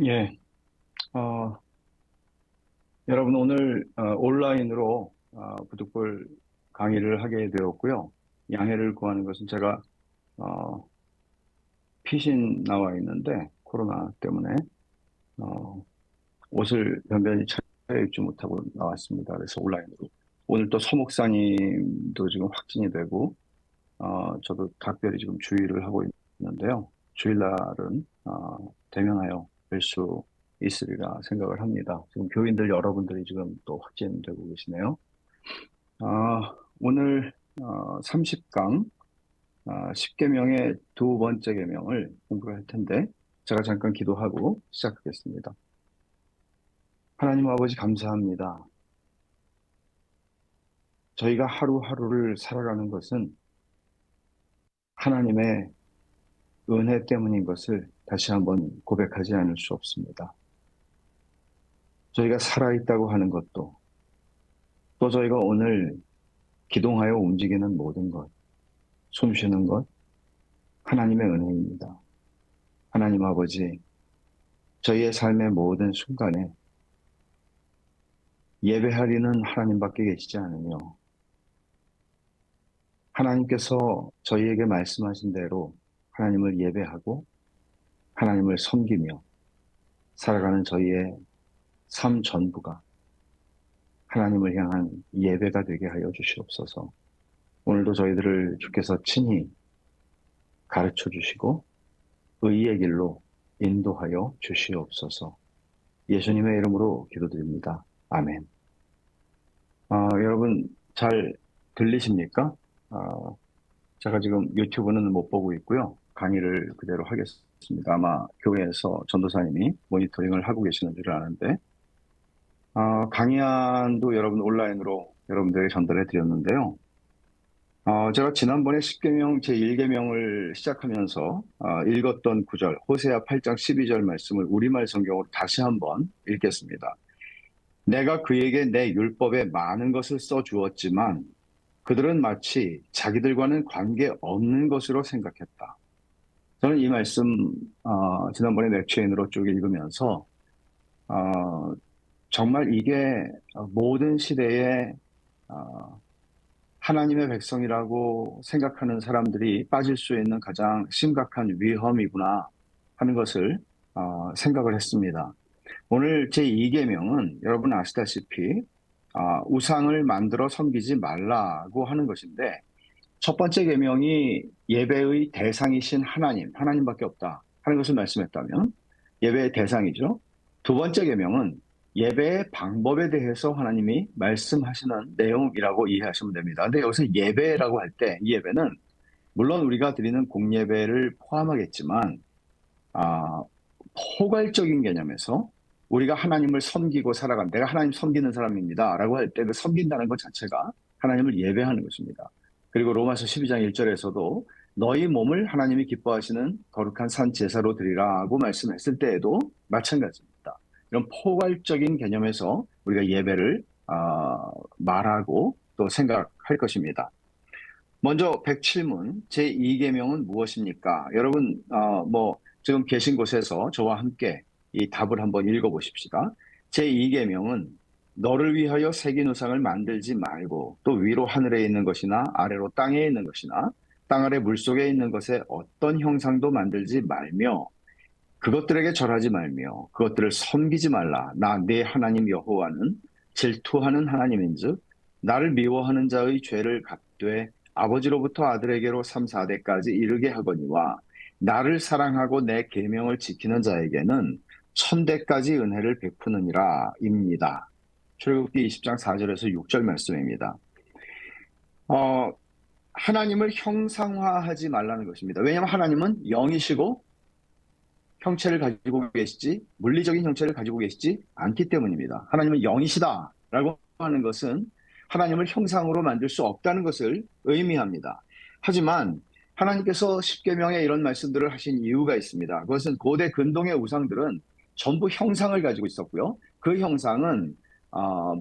예, 어, 여러분 오늘 온라인으로 부득불 강의를 하게 되었고요. 양해를 구하는 것은 제가 어, 피신 나와 있는데 코로나 때문에 어, 옷을 변변히 차려입지 못하고 나왔습니다. 그래서 온라인으로. 오늘 또 서목사님도 지금 확진이 되고 저도 각별히 지금 주의를 하고 있는데요. 주일날은 대면하여 뵐 수 있으리라 생각을 합니다. 지금 교인들 여러분들이 지금 또 확진되고 계시네요. 오늘 30강 10계명의 두 번째 계명을 공부를 할 텐데 제가 잠깐 기도하고 시작하겠습니다. 하나님 아버지 감사합니다. 저희가 하루하루를 살아가는 것은 하나님의 은혜 때문인 것을 다시 한번 고백하지 않을 수 없습니다. 저희가 살아있다고 하는 것도, 또 저희가 오늘 기동하여 움직이는 모든 것, 숨 쉬는 것, 하나님의 은혜입니다. 하나님 아버지, 저희의 삶의 모든 순간에 예배하리는 하나님밖에 계시지 않으며, 하나님께서 저희에게 말씀하신 대로 하나님을 예배하고 하나님을 섬기며 살아가는 저희의 삶 전부가 하나님을 향한 예배가 되게 하여 주시옵소서. 오늘도 저희들을 주께서 친히 가르쳐 주시고 의의 길로 인도하여 주시옵소서. 예수님의 이름으로 기도드립니다. 아멘. 여러분 잘 들리십니까? 아, 제가 지금 유튜브는 못 보고 있고요. 강의를 그대로 하겠습니다. 아마 교회에서 전도사님이 모니터링을 하고 계시는 줄 아는데 강의안도 여러분 온라인으로 여러분들에게 전달해 드렸는데요. 제가 지난번에 10계명 제1계명을 시작하면서 읽었던 구절, 호세아 8장 12절 말씀을 우리말 성경으로 다시 한번 읽겠습니다. 내가 그에게 내 율법에 많은 것을 써주었지만 그들은 마치 자기들과는 관계없는 것으로 생각했다. 저는 이 말씀 지난번에 렉처인으로 쭉 읽으면서 어, 정말 이게 모든 시대에 하나님의 백성이라고 생각하는 사람들이 빠질 수 있는 가장 심각한 위험이구나 하는 것을 생각을 했습니다. 오늘 제2계명은 여러분 아시다시피 우상을 만들어 섬기지 말라고 하는 것인데 첫 번째 계명이 예배의 대상이신 하나님밖에 없다 하는 것을 말씀했다면 예배의 대상이죠. 두 번째 계명은 예배의 방법에 대해서 하나님이 말씀하시는 내용이라고 이해하시면 됩니다. 근데 여기서 예배라고 할 때 이 예배는 물론 우리가 드리는 공예배를 포함하겠지만 아, 포괄적인 개념에서 우리가 하나님을 섬기고 살아간 내가 하나님 섬기는 사람입니다 라고 할 때 그 섬긴다는 것 자체가 하나님을 예배하는 것입니다. 그리고 로마서 12장 1절에서도 너희 몸을 하나님이 기뻐하시는 거룩한 산 제사로 드리라고 말씀했을 때에도 마찬가지입니다. 이런 포괄적인 개념에서 우리가 예배를 말하고 또 생각할 것입니다. 먼저 107문 제2계명은 무엇입니까? 여러분 지금 계신 곳에서 저와 함께 이 답을 한번 읽어보십시다. 제2계명은 너를 위하여 새긴 우상을 만들지 말고 또 위로 하늘에 있는 것이나 아래로 땅에 있는 것이나 땅 아래 물속에 있는 것에 어떤 형상도 만들지 말며 그것들에게 절하지 말며 그것들을 섬기지 말라. 나 네 하나님 여호와는 질투하는 하나님인즉 나를 미워하는 자의 죄를 갚되 아버지로부터 아들에게로 3, 4대까지 이르게 하거니와 나를 사랑하고 내 계명을 지키는 자에게는 1000대까지 은혜를 베푸느니라 입니다. 출애굽기 20장 4절에서 6절 말씀입니다. 어, 하나님을 형상화하지 말라는 것입니다. 왜냐하면 하나님은 영이시고 형체를 가지고 계시지 물리적인 형체를 가지고 계시지 않기 때문입니다. 하나님은 영이시다라고 하는 것은 하나님을 형상으로 만들 수 없다는 것을 의미합니다. 하지만 하나님께서 십계명에 이런 말씀들을 하신 이유가 있습니다. 그것은 고대 근동의 우상들은 전부 형상을 가지고 있었고요. 그 형상은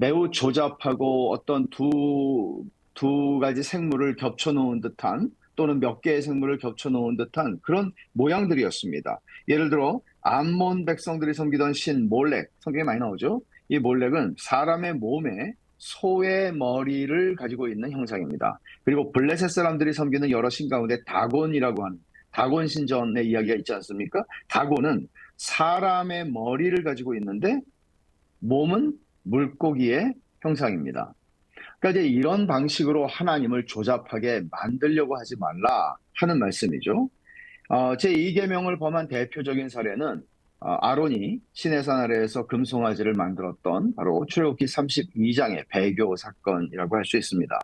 매우 조잡하고 어떤 두 가지 생물을 겹쳐 놓은 듯한 또는 몇 개의 생물을 겹쳐 놓은 듯한 그런 모양들이었습니다. 예를 들어 암몬 백성들이 섬기던 신 몰렉, 성경에 많이 나오죠. 이 몰렉은 사람의 몸에 소의 머리를 가지고 있는 형상입니다. 그리고 블레셋 사람들이 섬기는 여러 신 가운데 다곤이라고 하는 다곤 신전의 이야기가 있지 않습니까? 다곤은 사람의 머리를 가지고 있는데 몸은 물고기의 형상입니다. 그러니까 이제 이런 방식으로 하나님을 조잡하게 만들려고 하지 말라 하는 말씀이죠. 제2계명을 범한 대표적인 사례는 아론이 시내산 아래에서 금송아지를 만들었던 바로 출애굽기 32장의 배교 사건이라고 할 수 있습니다.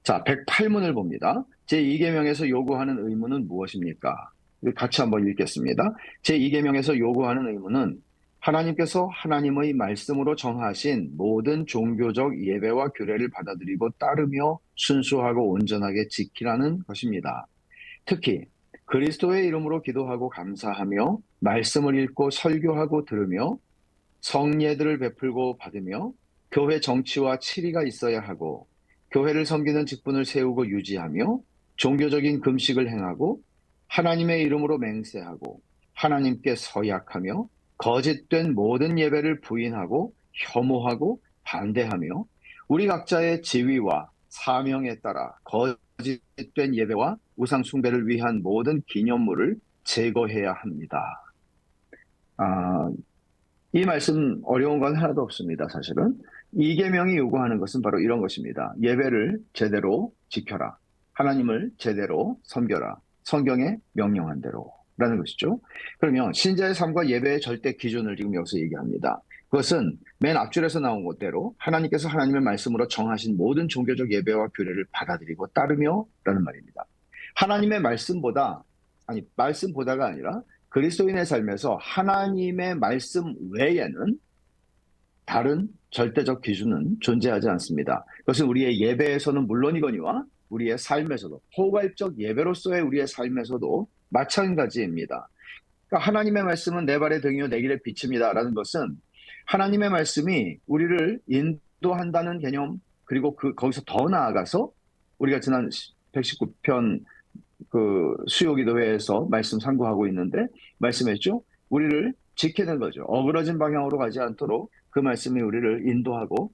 자, 108문을 봅니다. 제2계명에서 요구하는 의무는 무엇입니까? 같이 한번 읽겠습니다. 제2계명에서 요구하는 의무는 하나님께서 하나님의 말씀으로 정하신 모든 종교적 예배와 규례를 받아들이고 따르며 순수하고 온전하게 지키라는 것입니다. 특히 그리스도의 이름으로 기도하고 감사하며 말씀을 읽고 설교하고 들으며 성예들을 베풀고 받으며 교회 정치와 치리가 있어야 하고 교회를 섬기는 직분을 세우고 유지하며 종교적인 금식을 행하고 하나님의 이름으로 맹세하고 하나님께 서약하며 거짓된 모든 예배를 부인하고 혐오하고 반대하며 우리 각자의 지위와 사명에 따라 거짓된 예배와 우상 숭배를 위한 모든 기념물을 제거해야 합니다. 이 말씀 어려운 건 하나도 없습니다. 사실은 이 계명이 요구하는 것은 바로 이런 것입니다. 예배를 제대로 지켜라. 하나님을 제대로 섬겨라. 성경에 명령한 대로라는 것이죠. 그러면 신자의 삶과 예배의 절대 기준을 지금 여기서 얘기합니다. 그것은 맨 앞줄에서 나온 것대로 하나님께서 하나님의 말씀으로 정하신 모든 종교적 예배와 규례를 받아들이고 따르며 라는 말입니다. 하나님의 말씀보다가 아니라 그리스도인의 삶에서 하나님의 말씀 외에는 다른 절대적 기준은 존재하지 않습니다. 그것은 우리의 예배에서는 물론이거니와 우리의 삶에서도 포괄적 예배로서의 우리의 삶에서도 마찬가지입니다. 그러니까 하나님의 말씀은 내 발의 등이요 내 길의 빛입니다 라는 것은 하나님의 말씀이 우리를 인도한다는 개념, 그리고 거기서 더 나아가서 우리가 지난 119편 수요기도회에서 말씀 상고하고 있는데 말씀했죠. 우리를 지키는 거죠. 어그러진 방향으로 가지 않도록 그 말씀이 우리를 인도하고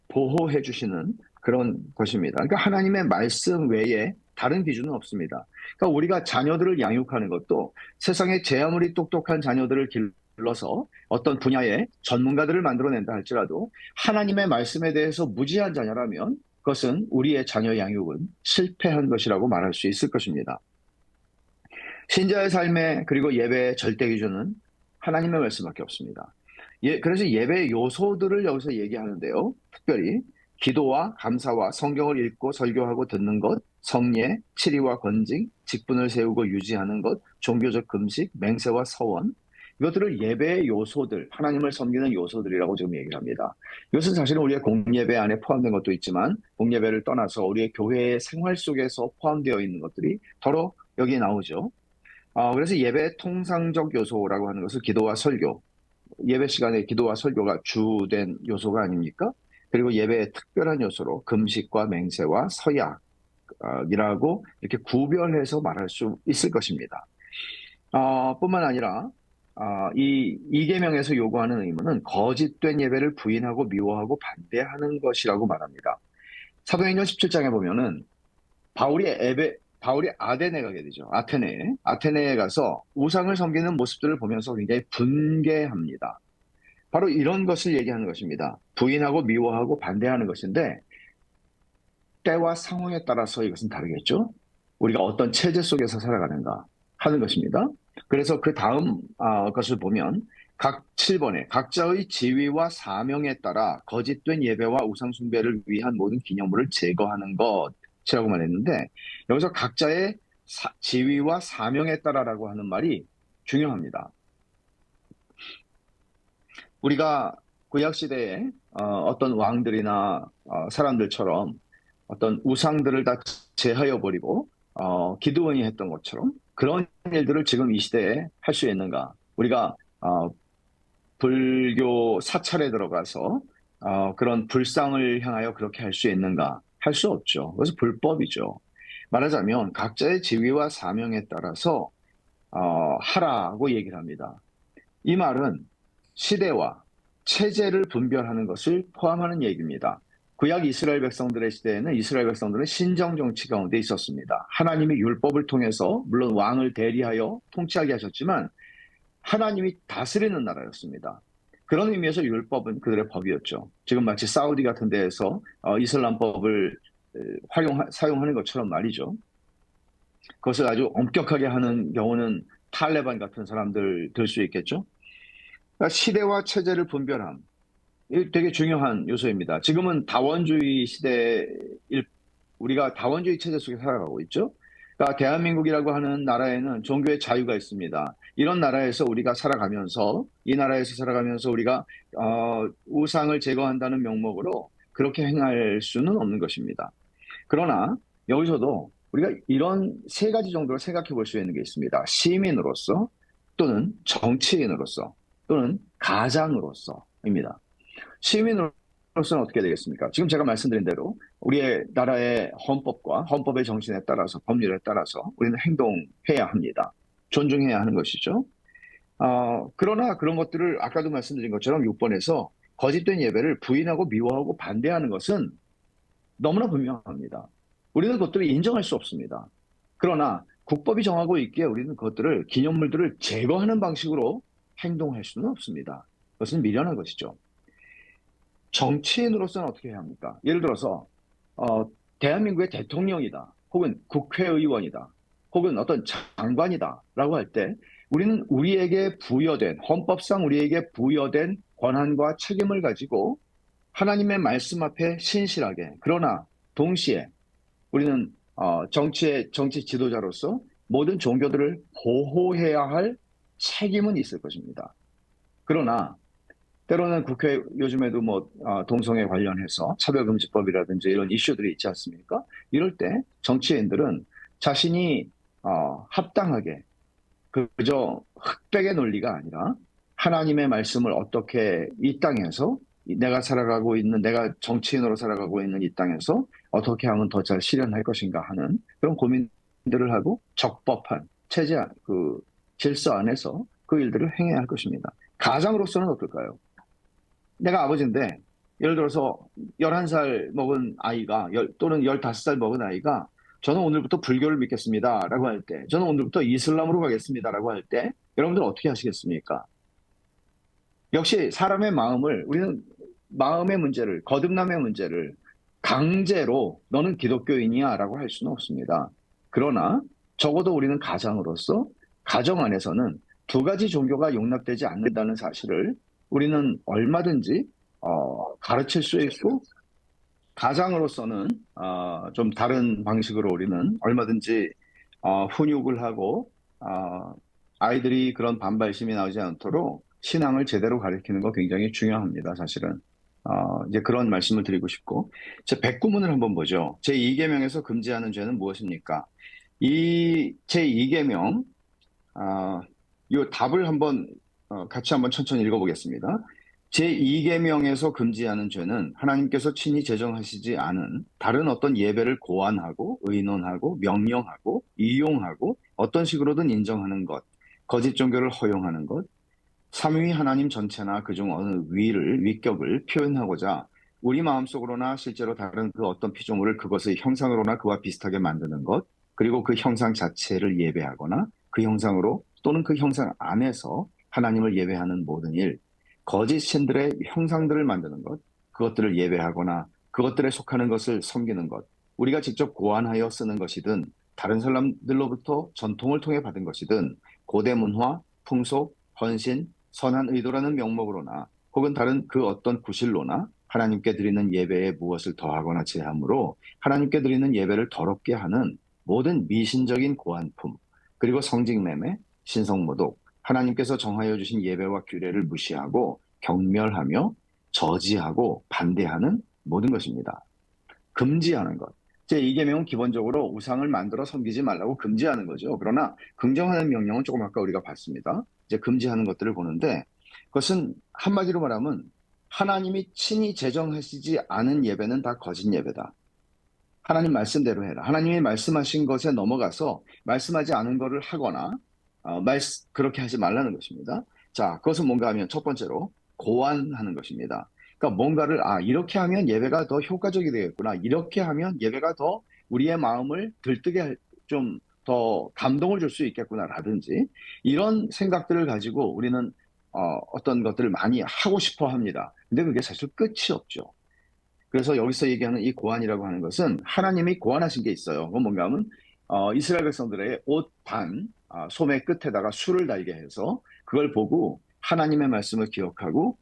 보호해 주시는 그런 것입니다. 그러니까 하나님의 말씀 외에 다른 기준은 없습니다. 그러니까 우리가 자녀들을 양육하는 것도 세상에 제 아무리 똑똑한 자녀들을 길러서 어떤 분야의 전문가들을 만들어낸다 할지라도 하나님의 말씀에 대해서 무지한 자녀라면 그것은 우리의 자녀 양육은 실패한 것이라고 말할 수 있을 것입니다. 신자의 삶의 그리고 예배의 절대 기준은 하나님의 말씀밖에 없습니다. 그래서 예배의 요소들을 여기서 얘기하는데요. 특별히 기도와 감사와 성경을 읽고 설교하고 듣는 것, 성례, 치리와 건징, 직분을 세우고 유지하는 것, 종교적 금식, 맹세와 서원, 이것들을 예배의 요소들, 하나님을 섬기는 요소들이라고 지금 얘기를 합니다. 이것은 사실은 우리의 공예배 안에 포함된 것도 있지만 공예배를 떠나서 우리의 교회의 생활 속에서 포함되어 있는 것들이 더러 여기에 나오죠. 그래서 예배의 통상적 요소라고 하는 것은 기도와 설교, 예배 시간에 기도와 설교가 주된 요소가 아닙니까? 그리고 예배의 특별한 요소로 금식과 맹세와 서약이라고 이렇게 구별해서 말할 수 있을 것입니다. 뿐만 아니라 이 계명에서 요구하는 의무는 거짓된 예배를 부인하고 미워하고 반대하는 것이라고 말합니다. 사도행전 17장에 보면은 바울이 아테네에 가게 되죠. 아테네에 가서 우상을 섬기는 모습들을 보면서 굉장히 분개합니다. 바로 이런 것을 얘기하는 것입니다. 부인하고 미워하고 반대하는 것인데 때와 상황에 따라서 이것은 다르겠죠. 우리가 어떤 체제 속에서 살아가는가 하는 것입니다. 그래서 그 다음 것을 보면 각 7번에 각자의 지위와 사명에 따라 거짓된 예배와 우상 숭배를 위한 모든 기념물을 제거하는 것이라고 말했는데 여기서 각자의 지위와 사명에 따라라고 하는 말이 중요합니다. 우리가 구약시대에 어떤 왕들이나 사람들처럼 어떤 우상들을 다 제하여 버리고 기드온이 했던 것처럼 그런 일들을 지금 이 시대에 할 수 있는가? 우리가 불교 사찰에 들어가서 그런 불상을 향하여 그렇게 할 수 있는가? 할 수 없죠. 그래서 불법이죠. 말하자면 각자의 지위와 사명에 따라서 하라고 얘기를 합니다. 이 말은 시대와 체제를 분별하는 것을 포함하는 얘기입니다. 구약 이스라엘 백성들의 시대에는 이스라엘 백성들은 신정 정치 가운데 있었습니다. 하나님이 율법을 통해서 물론 왕을 대리하여 통치하게 하셨지만 하나님이 다스리는 나라였습니다. 그런 의미에서 율법은 그들의 법이었죠. 지금 마치 사우디 같은 데에서 이슬람법을 사용하는 것처럼 말이죠. 그것을 아주 엄격하게 하는 경우는 탈레반 같은 사람들 될 수 있겠죠. 그러니까 시대와 체제를 분별함. 이 되게 중요한 요소입니다. 지금은 다원주의 우리가 다원주의 체제 속에 살아가고 있죠. 그러니까 대한민국이라고 하는 나라에는 종교의 자유가 있습니다. 이런 나라에서 우리가 살아가면서 이 나라에서 살아가면서 우리가 우상을 제거한다는 명목으로 그렇게 행할 수는 없는 것입니다. 그러나 여기서도 우리가 이런 세 가지 정도로 생각해 볼 수 있는 게 있습니다. 시민으로서 또는 정치인으로서 또는 가장으로서입니다. 시민으로서는 어떻게 되겠습니까? 지금 제가 말씀드린 대로 우리의 나라의 헌법과 헌법의 정신에 따라서 법률에 따라서 우리는 행동해야 합니다. 존중해야 하는 것이죠. 그러나 그런 것들을 아까도 말씀드린 것처럼 6번에서 거짓된 예배를 부인하고 미워하고 반대하는 것은 너무나 분명합니다. 우리는 그것들을 인정할 수 없습니다. 그러나 국법이 정하고 있기에 우리는 그것들을 기념물들을 제거하는 방식으로 행동할 수는 없습니다. 그것은 미련한 것이죠. 정치인으로서는 어떻게 해야 합니까? 예를 들어서 대한민국의 대통령이다, 혹은 국회의원이다, 혹은 어떤 장관이다라고 할 때 우리는 우리에게 부여된 헌법상 우리에게 부여된 권한과 책임을 가지고 하나님의 말씀 앞에 신실하게 그러나 동시에 우리는 정치 지도자로서 모든 종교들을 보호해야 할 책임은 있을 것입니다. 그러나 때로는 국회 요즘에도 동성애 관련해서 차별금지법이라든지 이런 이슈들이 있지 않습니까? 이럴 때 정치인들은 자신이 합당하게 그저 흑백의 논리가 아니라 하나님의 말씀을 어떻게 이 땅에서 내가 정치인으로 살아가고 있는 이 땅에서 어떻게 하면 더 잘 실현할 것인가 하는 그런 고민들을 하고 적법한 질서 안에서 그 일들을 행해야 할 것입니다. 가장으로서는 어떨까요? 내가 아버지인데 예를 들어서 11살 먹은 아이가 또는 15살 먹은 아이가 저는 오늘부터 불교를 믿겠습니다라고 할 때, 저는 오늘부터 이슬람으로 가겠습니다라고 할 때 여러분들 어떻게 하시겠습니까? 역시 사람의 우리는 마음의 문제를, 거듭남의 문제를 강제로 너는 기독교인이야 라고 할 수는 없습니다. 그러나 적어도 우리는 가장으로서 가정 안에서는 두 가지 종교가 용납되지 않는다는 사실을 우리는 얼마든지 가르칠 수 있고, 가장으로서는 좀 다른 방식으로 우리는 얼마든지 훈육을 하고 아이들이 그런 반발심이 나오지 않도록 신앙을 제대로 가르치는 거 굉장히 중요합니다. 사실은 이제 그런 말씀을 드리고 싶고, 제 109문을 한번 보죠. 제2계명에서 금지하는 죄는 무엇입니까? 이 제2계명 이 답을 같이 한번 천천히 읽어보겠습니다. 제2계명에서 금지하는 죄는 하나님께서 친히 제정하시지 않은 다른 어떤 예배를 고안하고 의논하고 명령하고 이용하고 어떤 식으로든 인정하는 것, 거짓 종교를 허용하는 것, 삼위 하나님 전체나 그중 어느 위격을 표현하고자 우리 마음속으로나 실제로 다른 그 어떤 피조물을 그것의 형상으로나 그와 비슷하게 만드는 것, 그리고 그 형상 자체를 예배하거나 그 형상으로 또는 그 형상 안에서 하나님을 예배하는 모든 일, 거짓 신들의 형상들을 만드는 것, 그것들을 예배하거나 그것들에 속하는 것을 섬기는 것, 우리가 직접 고안하여 쓰는 것이든 다른 사람들로부터 전통을 통해 받은 것이든 고대 문화, 풍속, 헌신, 선한 의도라는 명목으로나 혹은 다른 그 어떤 구실로나 하나님께 드리는 예배에 무엇을 더하거나 제함으로 하나님께 드리는 예배를 더럽게 하는 모든 미신적인 고안품, 그리고 성직매매, 신성모독, 하나님께서 정하여 주신 예배와 규례를 무시하고 경멸하며 저지하고 반대하는 모든 것입니다. 금지하는 것. 제2계명은 기본적으로 우상을 만들어 섬기지 말라고 금지하는 거죠. 그러나 긍정하는 명령은 조금 아까 우리가 봤습니다. 이제 금지하는 것들을 보는데 그것은 한마디로 말하면 하나님이 친히 제정하시지 않은 예배는 다 거짓 예배다. 하나님 말씀대로 해라. 하나님이 말씀하신 것에 넘어가서 말씀하지 않은 것을 하거나 그렇게 하지 말라는 것입니다. 자, 그것은 뭔가 하면 첫 번째로 고안하는 것입니다. 그러니까 뭔가를 이렇게 하면 예배가 더 효과적이 되겠구나. 이렇게 하면 예배가 더 우리의 마음을 들뜨게 좀 더 감동을 줄 수 있겠구나라든지 이런 생각들을 가지고 우리는 어떤 것들을 많이 하고 싶어 합니다. 근데 그게 사실 끝이 없죠. 그래서 여기서 얘기하는 이 고안이라고 하는 것은 하나님이 고안하신 게 있어요. 그건 뭔가 하면 이스라엘 백성들의 옷 소매 끝에다가 술을 달게 해서 그걸 보고 하나님의 말씀을 기억하고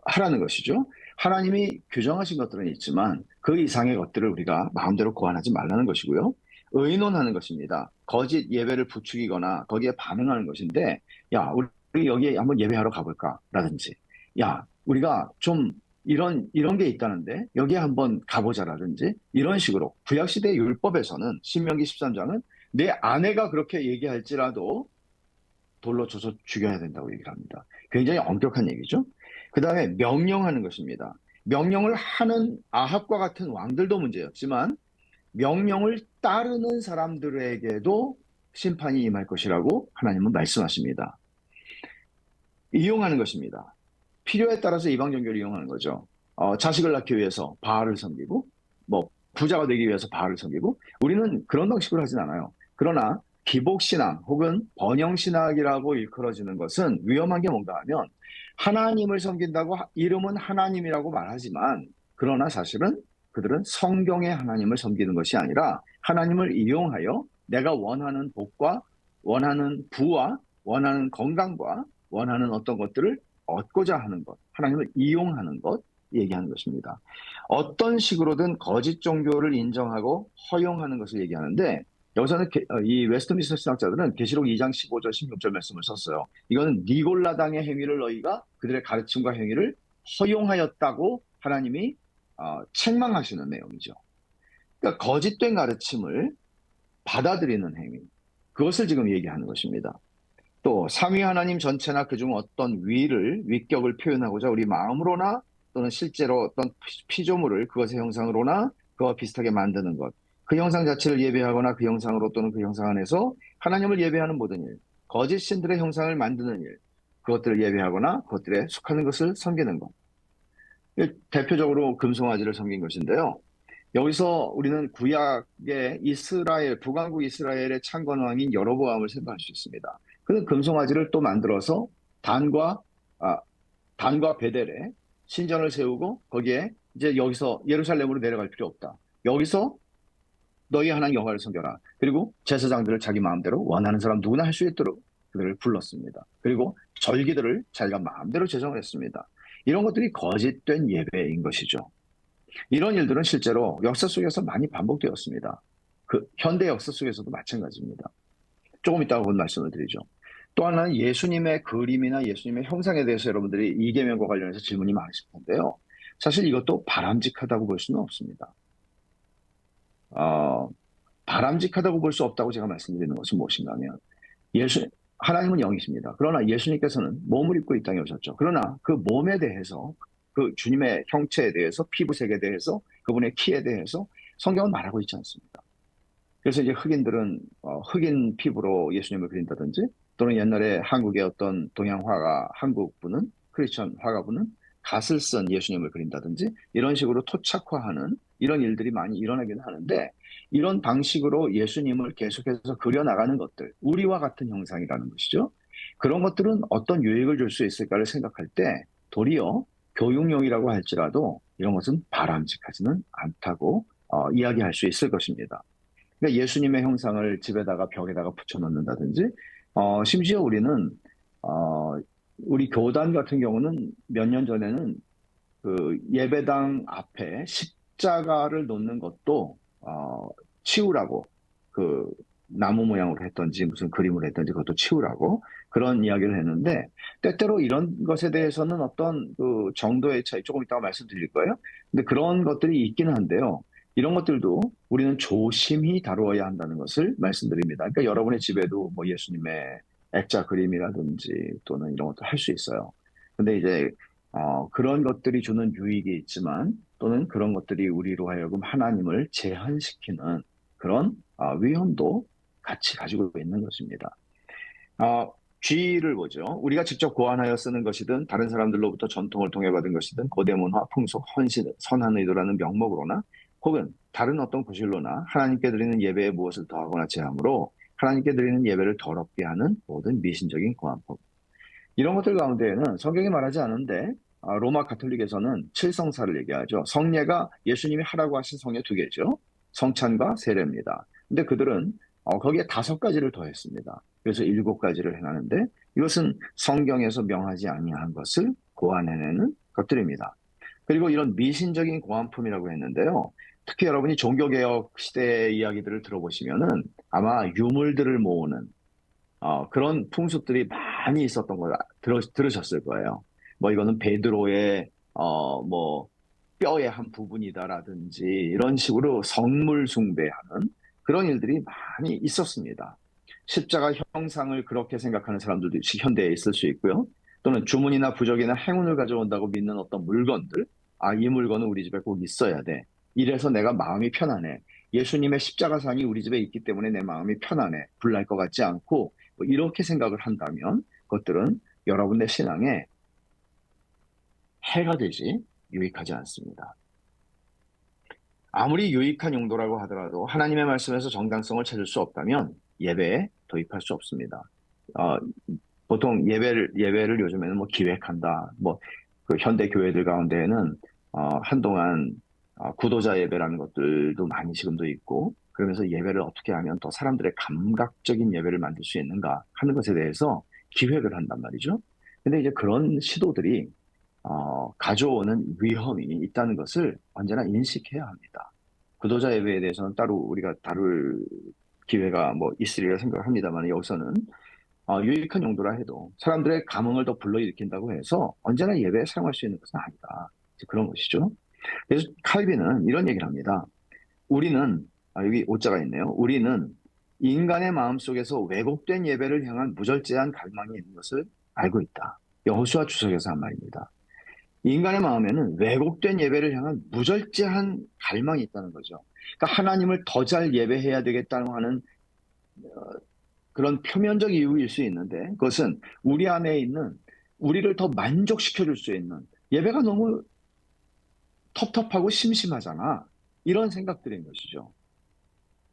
하라는 것이죠. 하나님이 규정하신 것들은 있지만 그 이상의 것들을 우리가 마음대로 고안하지 말라는 것이고요. 의논하는 것입니다. 거짓 예배를 부추기거나 거기에 반응하는 것인데, 야, 우리 여기에 한번 예배하러 가볼까? 라든지, 야, 우리가 좀 이런 게 있다는데 여기에 한번 가보자라든지 이런 식으로 구약시대 율법에서는 신명기 13장은 내 아내가 그렇게 얘기할지라도 돌로 쳐서 죽여야 된다고 얘기를 합니다. 굉장히 엄격한 얘기죠. 그 다음에 명령하는 것입니다. 명령을 하는 아합과 같은 왕들도 문제였지만 명령을 따르는 사람들에게도 심판이 임할 것이라고 하나님은 말씀하십니다. 이용하는 것입니다. 필요에 따라서 이방 종교를 이용하는 거죠. 자식을 낳기 위해서 바알을 섬기고 뭐 부자가 되기 위해서 바알을 섬기고 우리는 그런 방식으로 하진 않아요. 그러나 기복신앙 혹은 번영신학이라고 일컬어지는 것은 위험한 게 뭔가 하면 하나님을 섬긴다고 이름은 하나님이라고 말하지만 그러나 사실은 그들은 성경의 하나님을 섬기는 것이 아니라 하나님을 이용하여 내가 원하는 복과 원하는 부와 원하는 건강과 원하는 어떤 것들을 얻고자 하는 것, 하나님을 이용하는 것 얘기하는 것입니다. 어떤 식으로든 거짓 종교를 인정하고 허용하는 것을 얘기하는데 여기서는 이 웨스트민스터 신학자들은 계시록 2장 15절 16절 말씀을 썼어요. 이거는 니골라당의 행위를 너희가 그들의 가르침과 행위를 허용하였다고 하나님이 책망하시는 내용이죠. 그러니까 거짓된 가르침을 받아들이는 행위, 그것을 지금 얘기하는 것입니다. 또 삼위 하나님 전체나 그중 어떤 위격을 표현하고자 우리 마음으로나 또는 실제로 어떤 피조물을 그것의 형상으로나 그와 비슷하게 만드는 것, 그 형상 자체를 예배하거나 그 형상으로 또는 그 형상 안에서 하나님을 예배하는 모든 일, 거짓 신들의 형상을 만드는 일, 그것들을 예배하거나 그것들에 속하는 것을 섬기는 것. 대표적으로 금송아지를 섬긴 것인데요. 여기서 우리는 구약의 이스라엘, 북왕국 이스라엘의 창건왕인 여로보암을 생각할 수 있습니다. 그는 금송아지를 또 만들어서 단과, 아, 단과 베델에 신전을 세우고 거기에 이제 여기서 예루살렘으로 내려갈 필요 없다. 여기서 너희 하나님 여호와를 섬겨라. 그리고 제사장들을 자기 마음대로 원하는 사람 누구나 할 수 있도록 그들을 불렀습니다. 그리고 절기들을 자기가 마음대로 제정을 했습니다. 이런 것들이 거짓된 예배인 것이죠. 이런 일들은 실제로 역사 속에서 많이 반복되었습니다. 그 현대 역사 속에서도 마찬가지입니다. 조금 이따가 본 말씀을 드리죠. 또 하나는 예수님의 그림이나 예수님의 형상에 대해서 여러분들이 이계명과 관련해서 질문이 많으실 텐데요. 사실 이것도 바람직하다고 볼 수는 없습니다. 바람직하다고 볼 수 없다고 제가 말씀드리는 것은 무엇인가 하면 하나님은 영이십니다. 그러나 예수님께서는 몸을 입고 이 땅에 오셨죠. 그러나 그 몸에 대해서 그 주님의 형체에 대해서 피부색에 대해서 그분의 키에 대해서 성경은 말하고 있지 않습니다. 그래서 이제 흑인들은 흑인 피부로 예수님을 그린다든지 또는 옛날에 한국의 어떤 동양 화가 한국 분은 크리스천 화가분은 갓을 쓴 예수님을 그린다든지 이런 식으로 토착화하는 이런 일들이 많이 일어나기는 하는데 이런 방식으로 예수님을 계속해서 그려나가는 것들 우리와 같은 형상이라는 것이죠. 그런 것들은 어떤 유익을 줄 수 있을까를 생각할 때 도리어 교육용이라고 할지라도 이런 것은 바람직하지는 않다고 이야기할 수 있을 것입니다. 그러니까 예수님의 형상을 집에다가 벽에다가 붙여놓는다든지, 심지어 우리는, 우리 교단 같은 경우는 몇 년 전에는 그 예배당 앞에 십자가를 놓는 것도, 치우라고, 그 나무 모양으로 했던지 무슨 그림으로 했던지 그것도 치우라고 그런 이야기를 했는데, 때때로 이런 것에 대해서는 어떤 그 정도의 차이, 조금 이따가 말씀드릴 거예요. 근데 그런 것들이 있기는 한데요. 이런 것들도 우리는 조심히 다루어야 한다는 것을 말씀드립니다. 그러니까 여러분의 집에도 뭐 예수님의 액자 그림이라든지 또는 이런 것도 할 수 있어요. 근데 이제 그런 것들이 주는 유익이 있지만 또는 그런 것들이 우리로 하여금 하나님을 제한시키는 그런 위험도 같이 가지고 있는 것입니다. G를 보죠. 우리가 직접 고안하여 쓰는 것이든 다른 사람들로부터 전통을 통해 받은 것이든 고대 문화, 풍속, 헌신, 선한 의도라는 명목으로나 혹은 다른 어떤 구실로나 하나님께 드리는 예배에 무엇을 더하거나 제함으로 하나님께 드리는 예배를 더럽게 하는 모든 미신적인 고안법. 이런 것들 가운데에는 성경이 말하지 않은데 로마 가톨릭에서는 칠성사를 얘기하죠. 성례가 예수님이 하라고 하신 성례 두 개죠. 성찬과 세례입니다. 근데 그들은 거기에 5가지를 더했습니다. 그래서 7가지를 행하는데 이것은 성경에서 명하지 아니한 것을 고안해내는 것들입니다. 그리고 이런 미신적인 고안품이라고 했는데요. 특히 여러분이 종교개혁 시대의 이야기들을 들어보시면은 아마 유물들을 모으는 그런 풍습들이 많이 있었던 걸 들으셨을 거예요. 뭐 이거는 베드로의 뭐 뼈의 한 부분이다라든지 이런 식으로 성물 숭배하는 그런 일들이 많이 있었습니다. 십자가 형상을 그렇게 생각하는 사람들도 현대에 있을 수 있고요. 또는 주문이나 부적이나 행운을 가져온다고 믿는 어떤 물건들, 이 물건은 우리 집에 꼭 있어야 돼. 이래서 내가 마음이 편안해. 예수님의 십자가상이 우리 집에 있기 때문에 내 마음이 편안해. 불날 것 같지 않고 뭐 이렇게 생각을 한다면 그것들은 여러분의 신앙에 해가 되지 유익하지 않습니다. 아무리 유익한 용도라고 하더라도 하나님의 말씀에서 정당성을 찾을 수 없다면 예배에 도입할 수 없습니다. 어, 보통 예배를 요즘에는 뭐 기획한다. 뭐 그 현대 교회들 가운데에는 한동안 구도자 예배라는 것들도 많이 지금도 있고 그러면서 예배를 어떻게 하면 더 사람들의 감각적인 예배를 만들 수 있는가 하는 것에 대해서 기획을 한단 말이죠. 근데 이제 그런 시도들이 가져오는 위험이 있다는 것을 언제나 인식해야 합니다. 구도자 예배에 대해서는 따로 우리가 다룰 기회가 뭐 있으리라 생각합니다만 여기서는 유익한 용도라 해도 사람들의 감흥을 더 불러일으킨다고 해서 언제나 예배에 사용할 수 있는 것은 아니다. 그런 것이죠. 그래서 칼빈은 이런 얘기를 합니다. 우리는, 여기 오자가 있네요. 우리는 인간의 마음속에서 왜곡된 예배를 향한 무절제한 갈망이 있는 것을 알고 있다. 여호수아 주석에서 한 말입니다. 인간의 마음에는 왜곡된 예배를 향한 무절제한 갈망이 있다는 거죠. 그러니까 하나님을 더 잘 예배해야 되겠다는 하는 그런 표면적 이유일 수 있는데 그것은 우리 안에 있는 우리를 더 만족시켜 줄 수 있는 예배가 너무 텁텁하고 심심하잖아. 이런 생각들인 것이죠.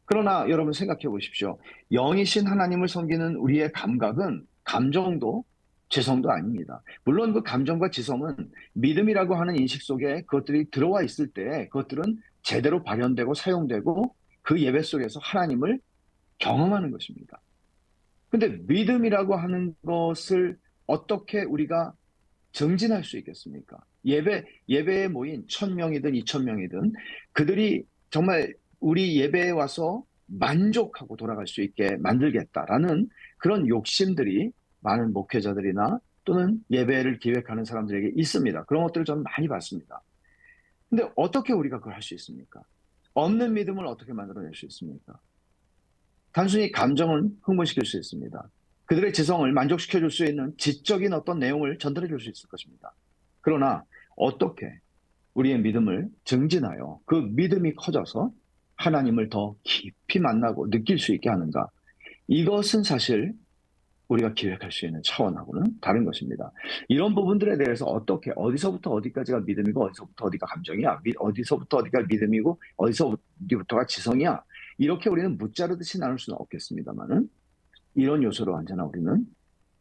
그러나 여러분 생각해 보십시오. 영이신 하나님을 섬기는 우리의 감각은 감정도 지성도 아닙니다. 물론 그 감정과 지성은 믿음이라고 하는 인식 속에 그것들이 들어와 있을 때 그것들은 제대로 발현되고 사용되고 그 예배 속에서 하나님을 경험하는 것입니다. 근데 믿음이라고 하는 것을 어떻게 우리가 정진할 수 있겠습니까? 예배에 모인 1,000명이든 2,000명이든 그들이 정말 우리 예배에 와서 만족하고 돌아갈 수 있게 만들겠다라는 그런 욕심들이 많은 목회자들이나 또는 예배를 기획하는 사람들에게 있습니다. 그런 것들을 저는 많이 봤습니다. 근데 어떻게 우리가 그걸 할 수 있습니까? 없는 믿음을 어떻게 만들어낼 수 있습니까? 단순히 감정은 흥분시킬 수 있습니다. 그들의 지성을 만족시켜 줄 수 있는 지적인 어떤 내용을 전달해 줄 수 있을 것입니다. 그러나 어떻게 우리의 믿음을 증진하여 그 믿음이 커져서 하나님을 더 깊이 만나고 느낄 수 있게 하는가? 이것은 사실 우리가 기획할 수 있는 차원하고는 다른 것입니다. 이런 부분들에 대해서 어떻게, 어디서부터 어디까지가 믿음이고, 어디서부터 어디가 감정이야, 어디서부터 어디가 믿음이고, 어디서부터가 지성이야, 이렇게 우리는 묻자르듯이 나눌 수는 없겠습니다만은, 이런 요소를 언제나 우리는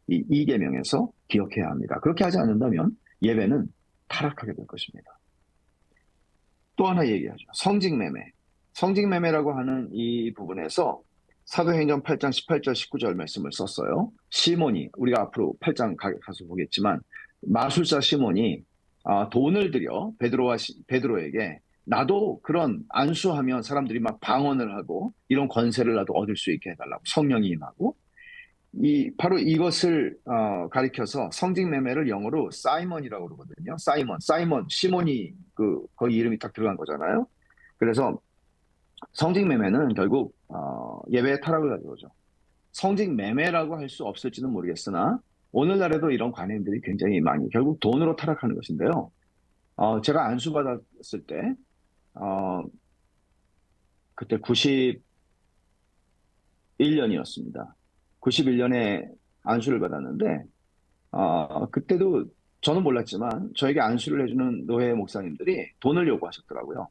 이 이계명에서 기억해야 합니다. 그렇게 하지 않는다면 예배는 타락하게 될 것입니다. 또 하나 얘기하죠. 성직매매. 성직매매라고 하는 이 부분에서 사도행전 8장 18절 19절 말씀을 썼어요. 시몬이 우리가 앞으로 8장 가서 보겠지만 마술사 시몬이 돈을 들여 베드로에게 나도 그런 안수하면 사람들이 막 방언을 하고 이런 권세를 나도 얻을 수 있게 해달라고 성령이 임하고 바로 이것을 가리켜서 성직매매를 영어로 사이먼이라고 그러거든요. 사이먼, 시몬이 거기 이름이 딱 들어간 거잖아요. 그래서 성직매매는 결국 예배의 타락을 가져오죠. 성직매매라고 할 수 없을지는 모르겠으나 오늘날에도 이런 관행들이 굉장히 많이 결국 돈으로 타락하는 것인데요. 제가 안수받았을 때 그때 91년이었습니다. 91년에 안수를 받았는데 그때도 저는 몰랐지만 저에게 안수를 해주는 노회 목사님들이 돈을 요구하셨더라고요.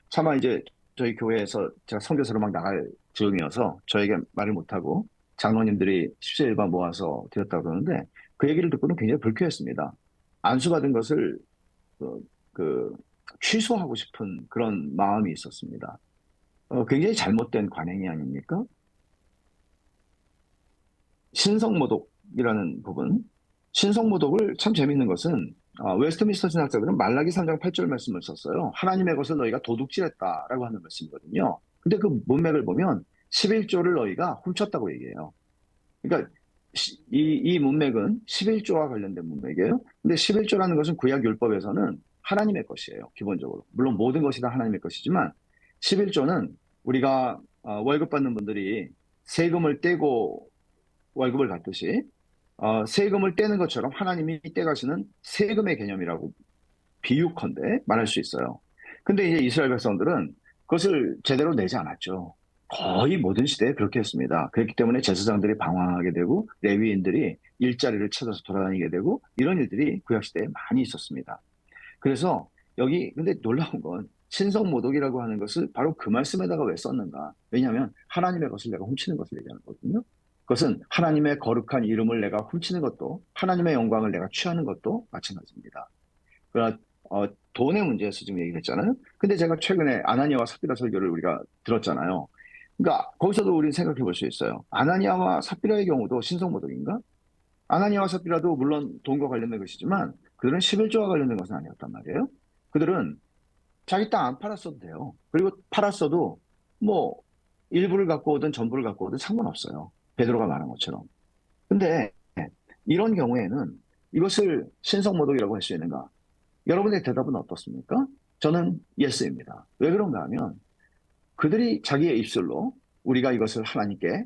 차마 이제 저희 교회에서 제가 선교사로 막 나갈 즈음이어서 저에게 말을 못하고 장로님들이 10세 1반 모아서 드렸다고 그러는데 그 얘기를 듣고는 굉장히 불쾌했습니다. 안수받은 것을 그, 그 취소하고 싶은 그런 마음이 있었습니다. 굉장히 잘못된 관행이 아닙니까? 신성모독이라는 부분. 신성모독을 참 재밌는 것은 웨스트민스터 신학자들은 말라기 3장 8절 말씀을 썼어요. 하나님의 것을 너희가 도둑질했다라고 하는 말씀이거든요. 근데 그 문맥을 보면 11조를 너희가 훔쳤다고 얘기해요. 그러니까 이 문맥은 11조와 관련된 문맥이에요. 근데 11조라는 것은 구약 율법에서는 하나님의 것이에요. 기본적으로. 물론 모든 것이 다 하나님의 것이지만 11조는 우리가 월급 받는 분들이 세금을 떼고 월급을 받듯이 세금을 떼는 것처럼 하나님이 떼가시는 세금의 개념이라고 비유컨대 말할 수 있어요. 근데 이제 이스라엘 백성들은 그것을 제대로 내지 않았죠. 거의 모든 시대에 그렇게 했습니다. 그렇기 때문에 제사장들이 방황하게 되고 레위인들이 일자리를 찾아서 돌아다니게 되고 이런 일들이 구약시대에 많이 있었습니다. 그래서 여기 근데 놀라운 건 신성모독이라고 하는 것을 바로 그 말씀에다가 왜 썼는가? 왜냐하면 하나님의 것을 내가 훔치는 것을 얘기하는 거거든요. 그것은 하나님의 거룩한 이름을 내가 훔치는 것도 하나님의 영광을 내가 취하는 것도 마찬가지입니다. 그러나 돈의 문제에서 지금 얘기를 했잖아요. 근데 제가 최근에 아나니아와 삽비라 설교를 우리가 들었잖아요. 그러니까 거기서도 우리는 생각해 볼 수 있어요. 아나니아와 삽비라의 경우도 신성모독인가? 아나니아와 삽비라도 물론 돈과 관련된 것이지만 그들은 11조와 관련된 것은 아니었단 말이에요. 그들은 자기 땅 안 팔았어도 돼요. 그리고 팔았어도 뭐 일부를 갖고 오든 전부를 갖고 오든 상관없어요. 베드로가 말한 것처럼. 근데 이런 경우에는 이것을 신성모독이라고 할 수 있는가? 여러분의 대답은 어떻습니까? 저는 예스입니다. 왜 그런가 하면 그들이 자기의 입술로 우리가 이것을 하나님께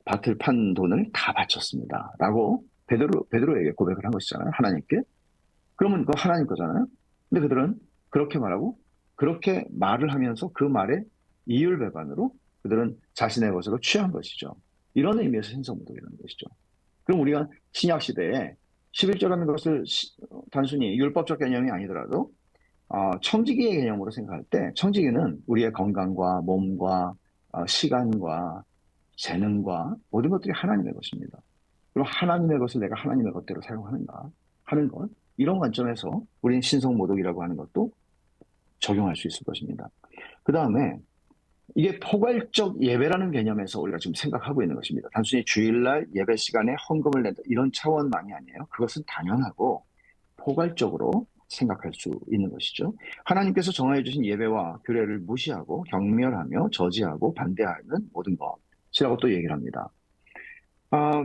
밭을 판 돈을 다 바쳤습니다. 라고 베드로에게 고백을 한 것이잖아요. 하나님께. 그러면 그거 하나님 거잖아요. 근데 그들은 그렇게 말하고 그렇게 말을 하면서 그 말에 이율배반으로 그들은 자신의 것으로 취한 것이죠. 이런 의미에서 신성모독이라는 것이죠. 그럼 우리가 신약 시대에 11조라는 것을 단순히 율법적 개념이 아니더라도 청지기의 개념으로 생각할 때 청지기는 우리의 건강과 몸과 시간과 재능과 모든 것들이 하나님의 것입니다. 그럼 하나님의 것을 내가 하나님의 것대로 사용하는가 하는 것 이런 관점에서 우리는 신성모독이라고 하는 것도 적용할 수 있을 것입니다. 그 다음에 이게 포괄적 예배라는 개념에서 우리가 지금 생각하고 있는 것입니다. 단순히 주일날 예배 시간에 헌금을 낸다 이런 차원만이 아니에요. 그것은 당연하고 포괄적으로 생각할 수 있는 것이죠. 하나님께서 정하여 주신 예배와 규례를 무시하고 경멸하며 저지하고 반대하는 모든 것이라고 또 얘기를 합니다. 아,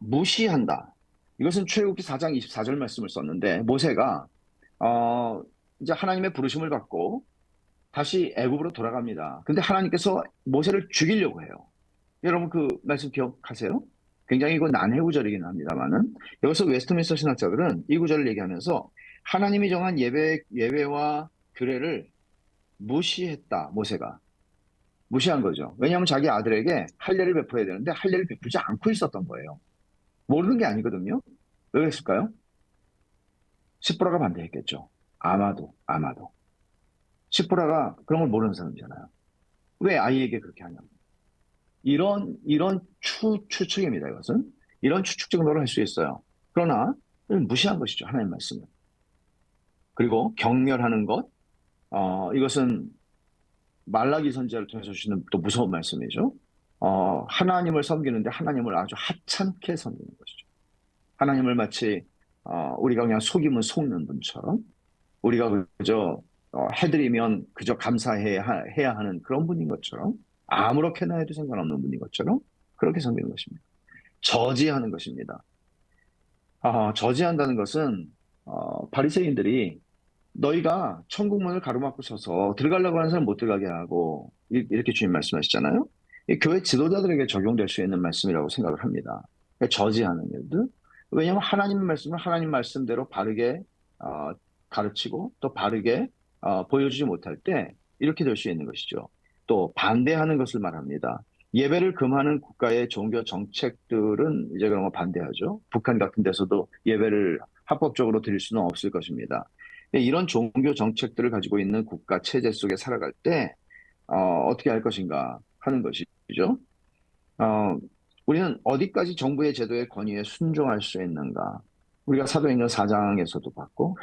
무시한다. 이것은 출애굽기 4장 24절 말씀을 썼는데 모세가 어, 이제 하나님의 부르심을 받고 다시 애굽으로 돌아갑니다. 근데 하나님께서 모세를 죽이려고 해요. 여러분 그 말씀 기억하세요? 굉장히 이건 난해구절이긴 합니다만은 여기서 웨스트민스터 신학자들은 이 구절을 얘기하면서 하나님이 정한 예외와 규례를 무시했다. 모세가 무시한 거죠. 왜냐하면 자기 아들에게 할례를 베풀어야 되는데 할례를 베풀지 않고 있었던 거예요. 모르는 게 아니거든요. 왜 그랬을까요? 십보라가 반대했겠죠. 아마도 십보라가 그런 걸 모르는 사람이잖아요. 왜 아이에게 그렇게 하냐고. 이런 추측입니다. 이것은 이런 추측 정도로 할 수 있어요. 그러나 무시한 것이죠. 하나님 말씀을. 그리고 경멸하는 것, 이것은 말라기 선지자를 통해서 주시는 또 무서운 말씀이죠. 하나님을 섬기는데 하나님을 아주 하찮게 섬기는 것이죠. 하나님을 마치 우리가 그냥 속이면 속는 분처럼 우리가 그저 해드리면 그저 감사해야 해야 하는 그런 분인 것처럼 아무렇게나 해도 상관없는 분인 것처럼 그렇게 섬기는 것입니다. 저지하는 것입니다. 저지한다는 것은 바리새인들이 너희가 천국문을 가로막고 서서 들어가려고 하는 사람 못 들어가게 하고 이렇게 주님 말씀하시잖아요. 이 교회 지도자들에게 적용될 수 있는 말씀이라고 생각을 합니다. 저지하는 일들. 왜냐하면 하나님 말씀을 하나님 말씀대로 바르게 어, 가르치고 또 바르게 보여주지 못할 때 이렇게 될 수 있는 것이죠. 또 반대하는 것을 말합니다. 예배를 금하는 국가의 종교 정책들은 이제 그런 거 반대하죠. 북한 같은 데서도 예배를 합법적으로 드릴 수는 없을 것입니다. 이런 종교 정책들을 가지고 있는 국가 체제 속에 살아갈 때 어떻게 할 것인가 하는 것이죠. 어, 우리는 어디까지 정부의 제도의 권위에 순종할 수 있는가? 우리가 사도행전 4장에서도 봤고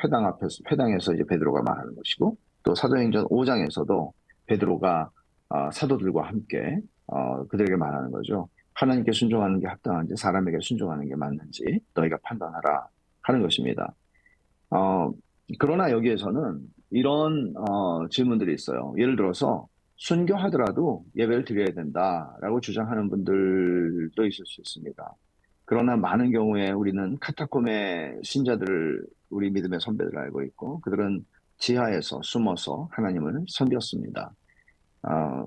회당에서 이제 베드로가 말하는 것이고 또 사도행전 5장에서도 베드로가 사도들과 함께 그들에게 말하는 거죠. 하나님께 순종하는 게 합당한지 사람에게 순종하는 게 맞는지 너희가 판단하라 하는 것입니다. 어, 그러나 여기에서는 이런 질문들이 있어요. 예를 들어서 순교하더라도 예배를 드려야 된다라고 주장하는 분들도 있을 수 있습니다. 그러나 많은 경우에 우리는 카타콤의 신자들을 우리 믿음의 선배들 알고 있고 그들은 지하에서 숨어서 하나님을 섬겼습니다. 어,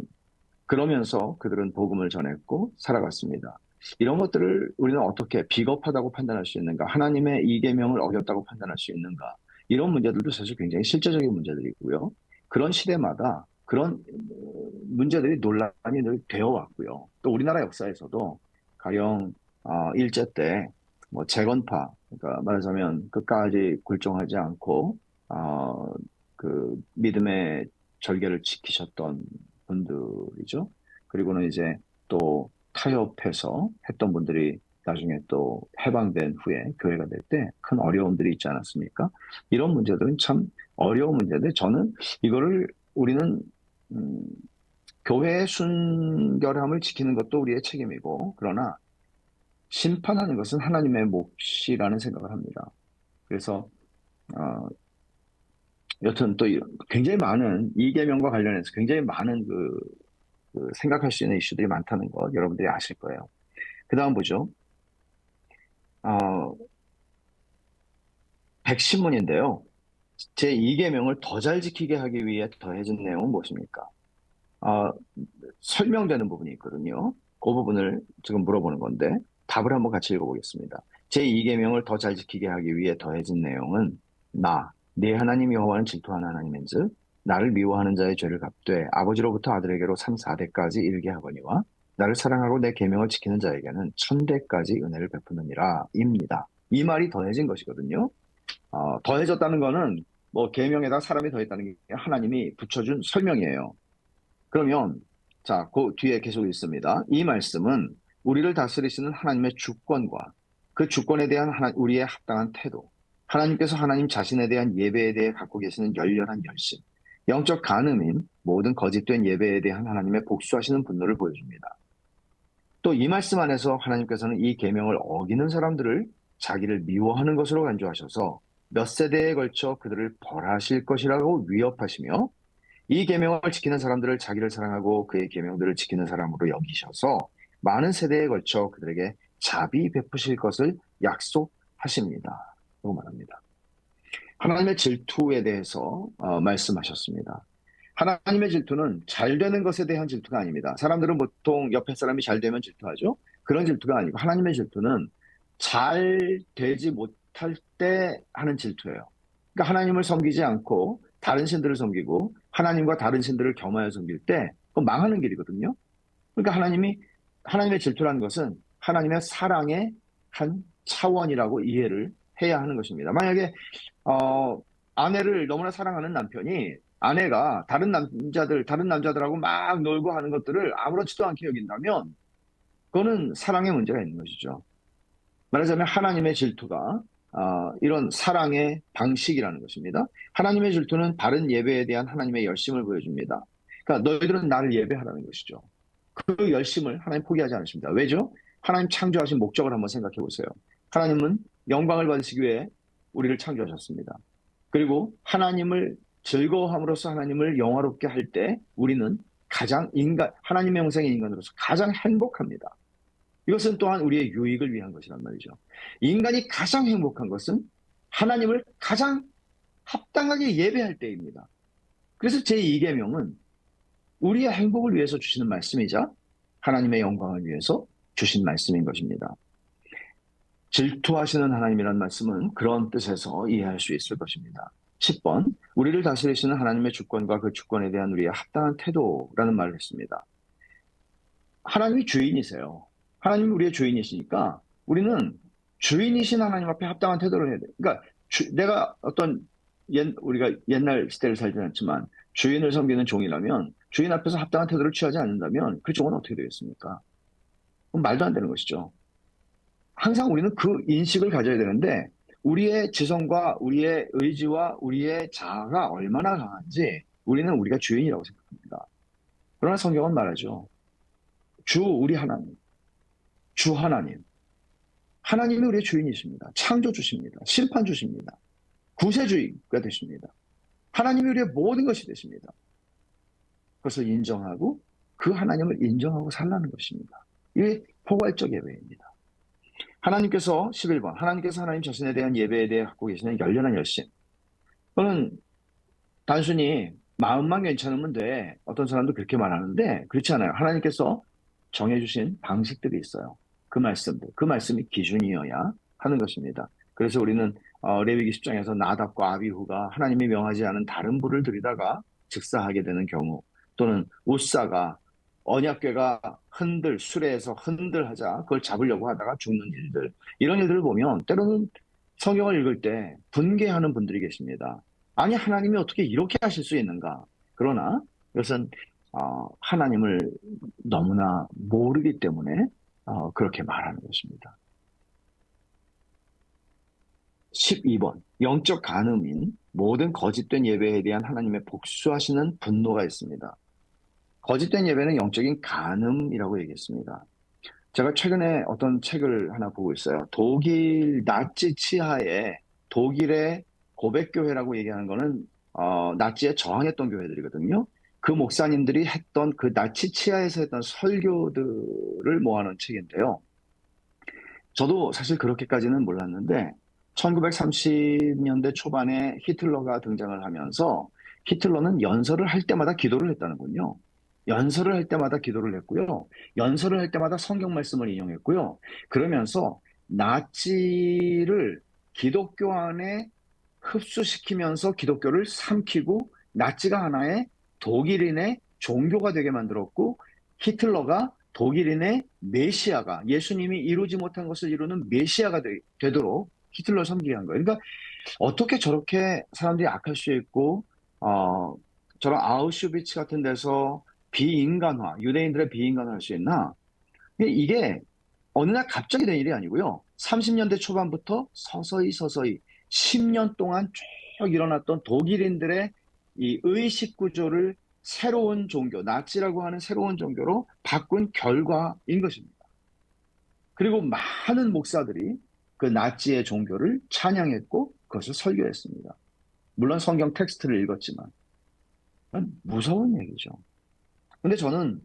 그러면서 그들은 복음을 전했고 살아갔습니다. 이런 것들을 우리는 어떻게 비겁하다고 판단할 수 있는가? 하나님의 이 계명을 어겼다고 판단할 수 있는가? 이런 문제들도 사실 굉장히 실제적인 문제들이고요. 그런 시대마다 그런 문제들이 논란이 늘 되어 왔고요. 또 우리나라 역사에서도 가령 일제 때 뭐 재건파, 그러니까 말하자면 끝까지 굴종하지 않고 그 믿음의 절개를 지키셨던 분들이죠. 그리고는 이제 또 타협해서 했던 분들이 나중에 또 해방된 후에 교회가 될 때 큰 어려움들이 있지 않았습니까? 이런 문제들은 참 어려운 문제인데 저는 이거를 우리는 음, 교회의 순결함을 지키는 것도 우리의 책임이고 그러나 심판하는 것은 하나님의 몫이라는 생각을 합니다. 그래서 어, 여튼 또 굉장히 많은 이 계명과 관련해서 굉장히 많은 그 생각할 수 있는 이슈들이 많다는 것 여러분들이 아실 거예요. 그 다음 보죠. 어, 백신문인데요. 제2계명을 더 잘 지키게 하기 위해 더해진 내용은 무엇입니까? 어, 설명되는 부분이 있거든요. 그 부분을 지금 물어보는 건데 답을 한번 같이 읽어보겠습니다. 제2계명을 더 잘 지키게 하기 위해 더해진 내용은 네 하나님 여호와는 질투하는 하나님인즉 나를 미워하는 자의 죄를 갚되 아버지로부터 아들에게로 3, 4대까지 이르게 하거니와 나를 사랑하고 내 계명을 지키는 자에게는 1000대까지 은혜를 베푸느니라 입니다. 이 말이 더해진 것이거든요. 더해졌다는 거는 뭐 계명에다 사람이 더했다는 게 하나님이 붙여준 설명이에요. 그러면 자, 그 뒤에 계속 있습니다. 이 말씀은 우리를 다스리시는 하나님의 주권과 그 주권에 대한 우리의 합당한 태도, 하나님께서 하나님 자신에 대한 예배에 대해 갖고 계시는 열렬한 열심, 영적 간음인 모든 거짓된 예배에 대한 하나님의 복수하시는 분노를 보여줍니다. 또 이 말씀 안에서 하나님께서는 이 계명을 어기는 사람들을 자기를 미워하는 것으로 간주하셔서 몇 세대에 걸쳐 그들을 벌하실 것이라고 위협하시며 이 계명을 지키는 사람들을 자기를 사랑하고 그의 계명들을 지키는 사람으로 여기셔서 많은 세대에 걸쳐 그들에게 자비 베푸실 것을 약속하십니다. 라고 말합니다. 하나님의 질투에 대해서 말씀하셨습니다. 하나님의 질투는 잘 되는 것에 대한 질투가 아닙니다. 사람들은 보통 옆에 사람이 잘 되면 질투하죠. 그런 질투가 아니고 하나님의 질투는 잘 되지 못할 때 하는 질투예요. 그러니까 하나님을 섬기지 않고 다른 신들을 섬기고 하나님과 다른 신들을 겸하여 섬길 때 그건 망하는 길이거든요. 그러니까 하나님의 질투라는 것은 하나님의 사랑의 한 차원이라고 이해를 해야 하는 것입니다. 만약에 어, 아내를 너무나 사랑하는 남편이 아내가 다른 남자들하고 막 놀고 하는 것들을 아무렇지도 않게 여긴다면 그거는 사랑의 문제가 있는 것이죠. 말하자면 하나님의 질투가 이런 사랑의 방식이라는 것입니다. 하나님의 질투는 바른 예배에 대한 하나님의 열심을 보여줍니다. 그러니까 너희들은 나를 예배하라는 것이죠. 그 열심을 하나님 포기하지 않으십니다. 왜죠? 하나님 창조하신 목적을 한번 생각해 보세요. 하나님은 영광을 받으시기 위해 우리를 창조하셨습니다. 그리고 하나님을 즐거워함으로써 하나님을 영화롭게 할 때 우리는 하나님의 형상의 인간으로서 가장 행복합니다. 이것은 또한 우리의 유익을 위한 것이란 말이죠. 인간이 가장 행복한 것은 하나님을 가장 합당하게 예배할 때입니다. 그래서 제2계명은 우리의 행복을 위해서 주시는 말씀이자 하나님의 영광을 위해서 주신 말씀인 것입니다. 질투하시는 하나님이라는 말씀은 그런 뜻에서 이해할 수 있을 것입니다. 10번, 우리를 다스리시는 하나님의 주권과 그 주권에 대한 우리의 합당한 태도라는 말을 했습니다. 하나님이 주인이세요. 하나님이 우리의 주인이시니까 우리는 주인이신 하나님 앞에 합당한 태도를 해야 돼요. 그러니까 내가 어떤 우리가 옛날 시대를 살지 않지만 주인을 섬기는 종이라면 주인 앞에서 합당한 태도를 취하지 않는다면 그 종은 어떻게 되겠습니까? 그럼 말도 안 되는 것이죠. 항상 우리는 그 인식을 가져야 되는데 우리의 지성과 우리의 의지와 우리의 자아가 얼마나 강한지 우리는 우리가 주인이라고 생각합니다. 그러나 성경은 말하죠. 주 우리 하나님, 주 하나님. 하나님이 우리의 주인이십니다. 창조주십니다. 심판주십니다. 구세주의가 되십니다. 하나님이 우리의 모든 것이 되십니다. 그것을 인정하고 그 하나님을 인정하고 살라는 것입니다. 이게 포괄적 예배입니다. 하나님께서 11번 하나님께서 하나님 자신에 대한 예배에 대해 갖고 계시는 열렬한 열심. 그거는 단순히 마음만 괜찮으면 돼. 어떤 사람도 그렇게 말하는데 그렇지 않아요. 하나님께서 정해주신 방식들이 있어요. 그 말씀들, 그 말씀이 기준이어야 하는 것입니다. 그래서 우리는 레위기 10장에서 나답과 아비후가 하나님이 명하지 않은 다른 불을 들이다가 즉사하게 되는 경우, 또는 우사가 언약궤가 수레에서 흔들하자 그걸 잡으려고 하다가 죽는 일들, 이런 일들을 보면 때로는 성경을 읽을 때 분개하는 분들이 계십니다. 아니, 하나님이 어떻게 이렇게 하실 수 있는가? 그러나 이것은 하나님을 너무나 모르기 때문에 그렇게 말하는 것입니다. 12번 영적 간음인 모든 거짓된 예배에 대한 하나님의 복수하시는 분노가 있습니다. 거짓된 예배는 영적인 간음이라고 얘기했습니다. 제가 최근에 어떤 책을 하나 보고 있어요. 독일 나치 치하에 독일의 고백교회라고 얘기하는 거는 나치에 저항했던 교회들이거든요. 그 목사님들이 했던 그 나치 치하에서 했던 설교들을 모아놓은 책인데요. 저도 사실 그렇게까지는 몰랐는데 1930년대 초반에 히틀러가 등장을 하면서 히틀러는 연설을 할 때마다 기도를 했다는군요. 연설을 할 때마다 기도를 했고요. 연설을 할 때마다 성경 말씀을 인용했고요. 그러면서 나치를 기독교 안에 흡수시키면서 기독교를 삼키고 나치가 하나의 독일인의 종교가 되게 만들었고 히틀러가 독일인의 메시아가 예수님이 이루지 못한 것을 이루는 메시아가 되도록 히틀러를 섬기게 한 거예요. 그러니까 어떻게 저렇게 사람들이 악할 수 있고 저런 아우슈비츠 같은 데서 비인간화, 유대인들의 비인간화를 할 수 있나? 이게 어느 날 갑자기 된 일이 아니고요. 30년대 초반부터 서서히 10년 동안 쭉 일어났던 독일인들의 이 의식 구조를 새로운 종교, 나치라고 하는 새로운 종교로 바꾼 결과인 것입니다. 그리고 많은 목사들이 그 나치의 종교를 찬양했고 그것을 설교했습니다. 물론 성경 텍스트를 읽었지만 무서운 얘기죠. 근데 저는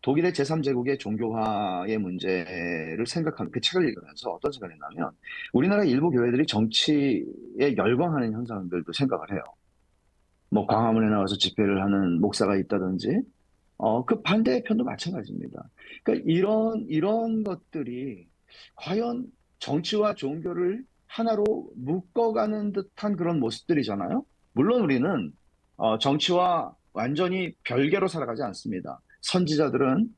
독일의 제3제국의 종교화의 문제를 생각하는 그 책을 읽으면서 어떤 생각을 했냐면 우리나라 일부 교회들이 정치에 열광하는 현상들도 생각을 해요. 뭐 광화문에 나와서 집회를 하는 목사가 있다든지 그 반대의 편도 마찬가지입니다. 그러니까 이런 것들이 과연 정치와 종교를 하나로 묶어가는 듯한 그런 모습들이잖아요. 물론 우리는 정치와 완전히 별개로 살아가지 않습니다. 선지자들은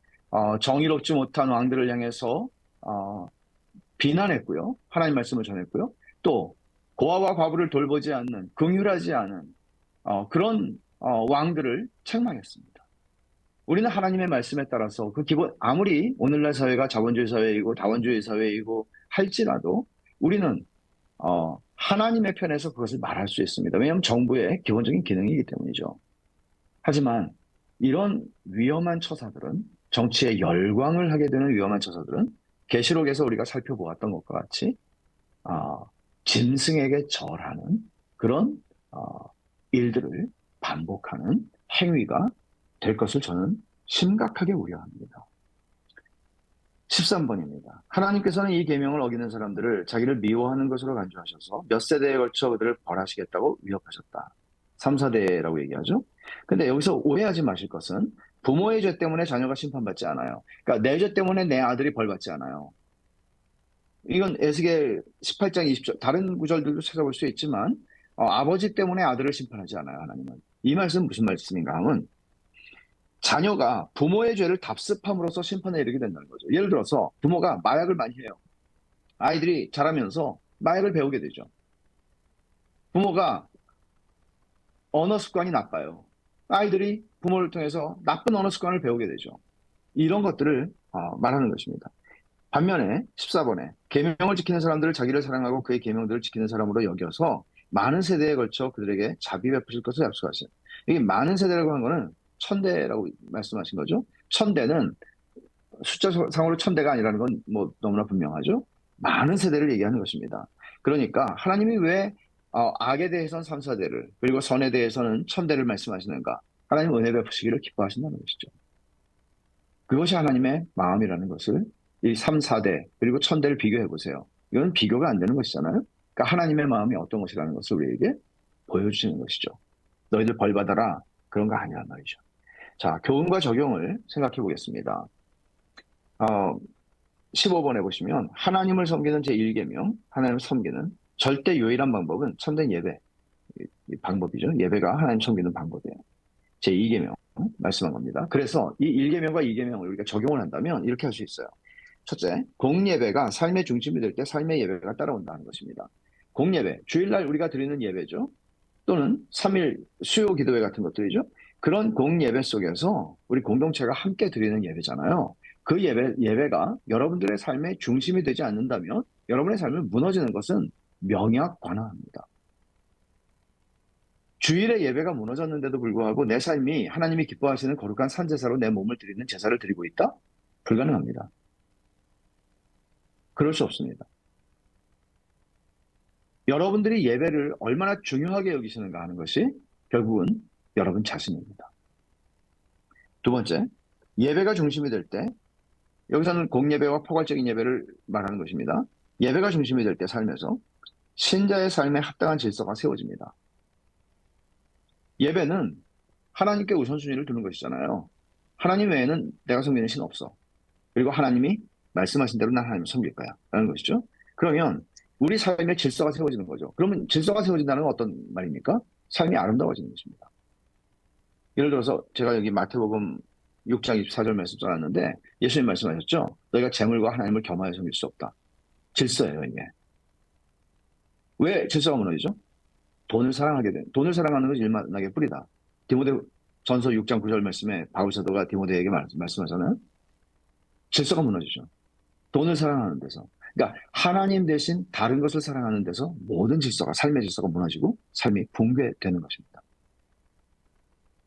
정의롭지 못한 왕들을 향해서 비난했고요. 하나님 말씀을 전했고요. 또 고아와 과부를 돌보지 않는 긍휼하지 않은 그런 왕들을 책망했습니다. 우리는 하나님의 말씀에 따라서 그 기본 아무리 오늘날 사회가 자본주의 사회이고 다원주의 사회이고 할지라도 우리는 하나님의 편에서 그것을 말할 수 있습니다. 왜냐하면 정부의 기본적인 기능이기 때문이죠. 하지만 이런 위험한 처사들은 정치에 열광을 하게 되는 위험한 처사들은 계시록에서 우리가 살펴보았던 것과 같이 짐승에게 절하는 그런 일들을 반복하는 행위가 될 것을 저는 심각하게 우려합니다. 13번입니다. 하나님께서는 이 계명을 어기는 사람들을 자기를 미워하는 것으로 간주하셔서 몇 세대에 걸쳐 그들을 벌하시겠다고 위협하셨다. 3, 4대라고 얘기하죠. 근데 여기서 오해하지 마실 것은 부모의 죄 때문에 자녀가 심판받지 않아요. 그러니까 내 죄 때문에 내 아들이 벌받지 않아요. 이건 에스겔 18장 20절 다른 구절들도 찾아볼 수 있지만 아버지 때문에 아들을 심판하지 않아요. 하나님은. 이 말씀은 무슨 말씀인가 하면 자녀가 부모의 죄를 답습함으로써 심판에 이르게 된다는 거죠. 예를 들어서 부모가 마약을 많이 해요. 아이들이 자라면서 마약을 배우게 되죠. 부모가 언어 습관이 나빠요. 아이들이 부모를 통해서 나쁜 언어 습관을 배우게 되죠. 이런 것들을 말하는 것입니다. 반면에 14번에 계명을 지키는 사람들을 자기를 사랑하고 그의 계명들을 지키는 사람으로 여겨서 많은 세대에 걸쳐 그들에게 자비 베푸실 것을 약속하신. 이게 많은 세대라고 하는 거는 천대라고 말씀하신 거죠. 천대는 숫자상으로 천대가 아니라는 건 뭐 너무나 분명하죠. 많은 세대를 얘기하는 것입니다. 그러니까 하나님이 왜 악에 대해서는 3, 4대를 그리고 선에 대해서는 천대를 말씀하시는가? 하나님 은혜 베푸시기를 기뻐하신다는 것이죠. 그것이 하나님의 마음이라는 것을 이 3, 4대 그리고 천대를 비교해 보세요. 이건 비교가 안 되는 것이잖아요. 그러니까 하나님의 마음이 어떤 것이라는 것을 우리에게 보여주시는 것이죠. 너희들 벌 받아라. 그런 거 아니란 말이죠. 자, 교훈과 적용을 생각해 보겠습니다. 15번에 보시면 하나님을 섬기는 제1계명, 하나님을 섬기는 절대 유일한 방법은 참된 예배 이 방법이죠. 예배가 하나님 섬기는 방법이에요. 제2계명 말씀한 겁니다. 그래서 이 1계명과 2계명을 우리가 적용을 한다면 이렇게 할 수 있어요. 첫째, 공예배가 삶의 중심이 될 때 삶의 예배가 따라온다는 것입니다. 공예배, 주일날 우리가 드리는 예배죠. 또는 3일 수요 기도회 같은 것들이죠. 그런 공예배 속에서 우리 공동체가 함께 드리는 예배잖아요. 그 예배가 여러분들의 삶의 중심이 되지 않는다면 여러분의 삶이 무너지는 것은 명약관화합니다. 주일의 예배가 무너졌는데도 불구하고 내 삶이 하나님이 기뻐하시는 거룩한 산제사로 내 몸을 드리는 제사를 드리고 있다? 불가능합니다. 그럴 수 없습니다. 여러분들이 예배를 얼마나 중요하게 여기시는가 하는 것이 결국은 여러분 자신입니다. 두 번째, 예배가 중심이 될 때, 여기서는 공예배와 포괄적인 예배를 말하는 것입니다. 예배가 중심이 될 때 삶에서 신자의 삶에 합당한 질서가 세워집니다. 예배는 하나님께 우선순위를 두는 것이잖아요. 하나님 외에는 내가 섬기는 신은 없어. 그리고 하나님이 말씀하신 대로 난 하나님을 섬길 거야. 라는 것이죠. 그러면 우리 삶의 질서가 세워지는 거죠. 그러면 질서가 세워진다는 건 어떤 말입니까? 삶이 아름다워지는 것입니다. 예를 들어서 제가 여기 마태복음 6장 24절 말씀 써놨는데 예수님 말씀하셨죠. 너희가 재물과 하나님을 겸하여 섬길 수 없다. 질서예요, 이게. 왜 질서가 무너지죠? 돈을 사랑하는 것이 일만하게 뿌리다. 디모데 전서 6장 9절 말씀에 바울 사도가 디모데에게 말씀하잖아요. 질서가 무너지죠. 돈을 사랑하는 데서. 그러니까 하나님 대신 다른 것을 사랑하는 데서 모든 질서가, 삶의 질서가 무너지고 삶이 붕괴되는 것입니다.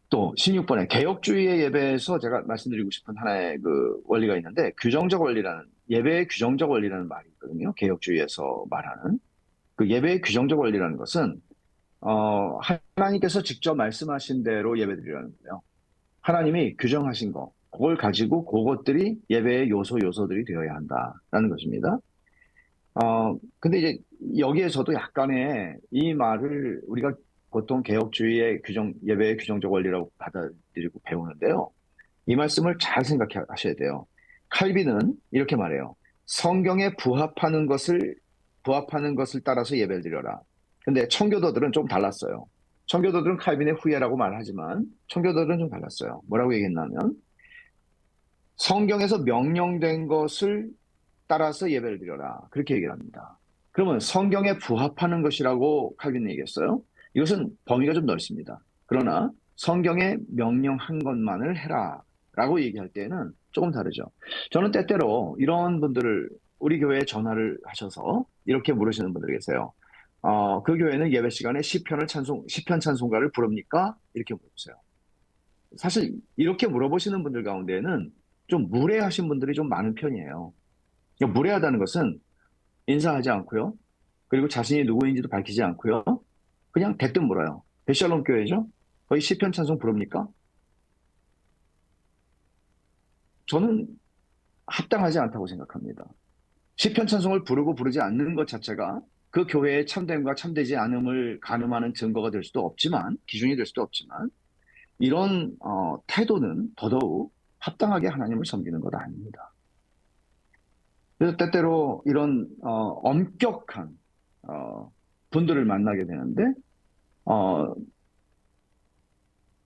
또 16번에 개혁주의의 예배에서 제가 말씀드리고 싶은 하나의 그 원리가 있는데 규정적 원리라는 예배의 규정적 원리라는 말이 있거든요. 개혁주의에서 말하는 그 예배의 규정적 원리라는 것은 하나님께서 직접 말씀하신 대로 예배드리라는 거예요. 하나님이 규정하신 거 그걸 가지고 그것들이 예배의 요소들이 되어야 한다라는 것입니다. 근데 이제 여기에서도 약간의 이 말을 우리가 보통 개혁주의의 예배의 규정적 원리라고 받아들이고 배우는데요. 이 말씀을 잘 생각하셔야 돼요. 칼빈은 이렇게 말해요. 성경에 부합하는 것을 따라서 예배를 드려라. 근데 청교도들은 좀 달랐어요. 청교도들은 칼빈의 후예라고 말하지만 청교도들은 좀 달랐어요. 뭐라고 얘기했냐면 성경에서 명령된 것을 따라서 예배를 드려라. 그렇게 얘기를 합니다. 그러면 성경에 부합하는 것이라고 칼빈은 얘기했어요. 이것은 범위가 좀 넓습니다. 그러나 성경에 명령한 것만을 해라 라고 얘기할 때는 조금 다르죠. 저는 때때로 이런 분들을 우리 교회에 전화를 하셔서 이렇게 물으시는 분들이 계세요. 그 교회는 예배 시간에 시편 찬송가를 부릅니까? 이렇게 물어보세요. 사실 이렇게 물어보시는 분들 가운데에는 좀 무례하신 분들이 좀 많은 편이에요. 무례하다는 것은 인사하지 않고요. 그리고 자신이 누구인지도 밝히지 않고요. 그냥 대뜸 물어요. 베샬롬 교회죠? 거의 시편 찬송 부릅니까? 저는 합당하지 않다고 생각합니다. 시편 찬송을 부르고 부르지 않는 것 자체가 그 교회의 참됨과 참되지 않음을 가늠하는 증거가 될 수도 없지만, 기준이 될 수도 없지만, 이런 태도는 더더욱 합당하게 하나님을 섬기는 것 아닙니다. 그래서 때때로 이런 엄격한 분들을 만나게 되는데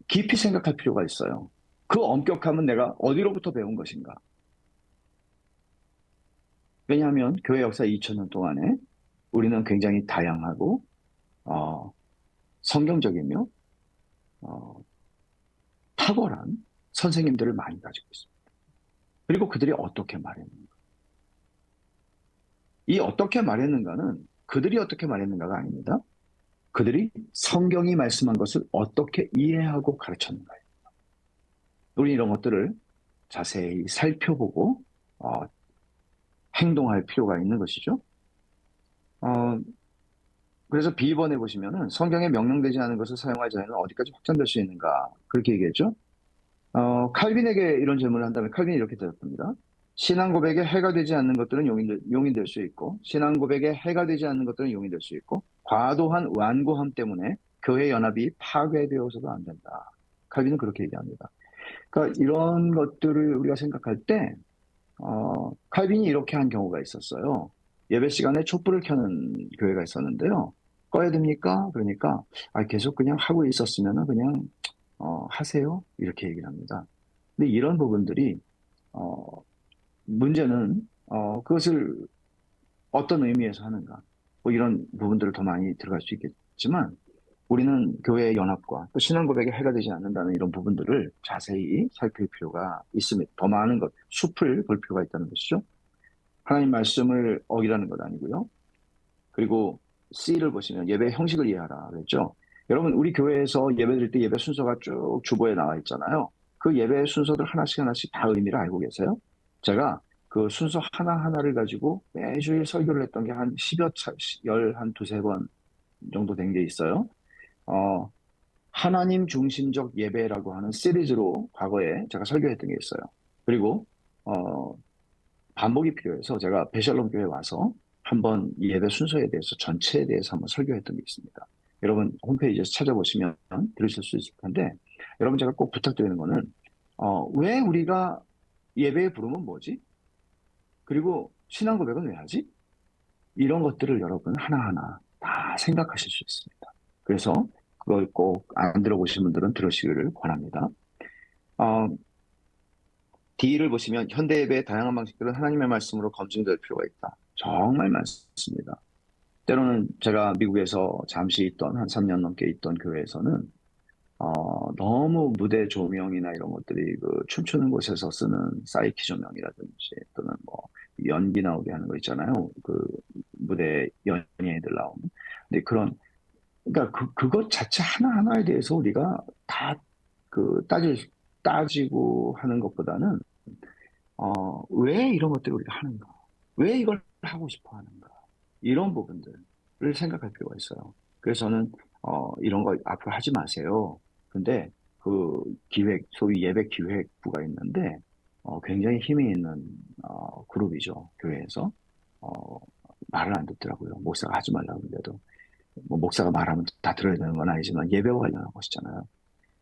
깊이 생각할 필요가 있어요. 그 엄격함은 내가 어디로부터 배운 것인가? 왜냐하면 교회 역사 2000년 동안에 우리는 굉장히 다양하고 어, 성경적이며 어, 탁월한 선생님들을 많이 가지고 있습니다. 그리고 그들이 어떻게 말했는가? 이 어떻게 말했는가는 그들이 어떻게 말했는가가 아닙니다. 그들이 성경이 말씀한 것을 어떻게 이해하고 가르쳤는가요. 우리 이런 것들을 자세히 살펴보고 어, 행동할 필요가 있는 것이죠. 어, 그래서 B번에 보시면은 성경에 명령되지 않은 것을 사용하지 않으면 어디까지 확장될 수 있는가 그렇게 얘기했죠. 칼빈에게 이런 질문을 한다면 칼빈이 이렇게 대답합니다. 신앙 고백에 해가 되지 않는 것들은 용인될 수 있고 신앙 고백에 해가 되지 않는 것들은 용인될 수 있고 과도한 완고함 때문에 교회 연합이 파괴되어서도 안 된다. 칼빈은 그렇게 얘기합니다. 그러니까 이런 것들을 우리가 생각할 때 칼빈이 이렇게 한 경우가 있었어요. 예배 시간에 촛불을 켜는 교회가 있었는데요. 꺼야 됩니까? 그러니까 계속 그냥 하고 있었으면 그냥 하세요. 이렇게 얘기를 합니다. 근데 이런 부분들이 어, 문제는 그것을 어떤 의미에서 하는가? 뭐 이런 부분들을 더 많이 들어갈 수 있겠지만 우리는 교회의 연합과 또 신앙 고백에 해가 되지 않는다는 이런 부분들을 자세히 살필 필요가 있습니다. 더 많은 것, 숲을 볼 필요가 있다는 것이죠. 하나님 말씀을 어기라는 것 아니고요. 그리고 C를 보시면 예배 형식을 이해하라 그랬죠. 여러분 우리 교회에서 예배 드릴 때 예배 순서가 쭉 주보에 나와 있잖아요. 그 예배 순서들 하나씩 하나씩 다 의미를 알고 계세요? 제가 그 순서 하나하나를 가지고 매주일 설교를 했던 게 한 10여 차, 한 두세 번 정도 된 게 있어요. 어, 하나님 중심적 예배라고 하는 시리즈로 과거에 제가 설교했던 게 있어요. 그리고 어, 반복이 필요해서 제가 베샬롬 교회에 와서 한번 예배 순서에 대해서 전체에 대해서 한번 설교했던 게 있습니다. 여러분 홈페이지에서 찾아보시면 들으실 수 있을 텐데 여러분 제가 꼭 부탁드리는 거는 왜 우리가 예배의 부름은 뭐지? 그리고 신앙 고백은 왜 하지? 이런 것들을 여러분 하나하나 다 생각하실 수 있습니다. 그래서 그걸 꼭 안 들어보신 분들은 들으시기를 권합니다. 어, D를 보시면 현대 예배의 다양한 방식들은 하나님의 말씀으로 검증될 필요가 있다. 정말 많습니다. 때로는 제가 미국에서 잠시 있던 한 3년 넘게 있던 교회에서는 너무 무대 조명이나 이런 것들이 그 춤추는 곳에서 쓰는 사이키 조명이라든지 또는 뭐 연기 나오게 하는 거 있잖아요. 그 무대 연예인들 나오는. 근데 그러니까 그것 자체 하나하나에 대해서 우리가 다 따지고 하는 것보다는 왜 이런 것들을 우리가 하는가? 왜 이걸 하고 싶어 하는가? 이런 부분들을 생각할 필요가 있어요. 그래서 저는, 이런 거 앞으로 하지 마세요. 근데 그 소위 예배 기획부가 있는데, 굉장히 힘이 있는, 그룹이죠. 교회에서. 어, 말을 안 듣더라고요. 목사가 하지 말라고 하는데도. 뭐 목사가 말하면 다 들어야 되는 건 아니지만 예배와 관련한 것이잖아요.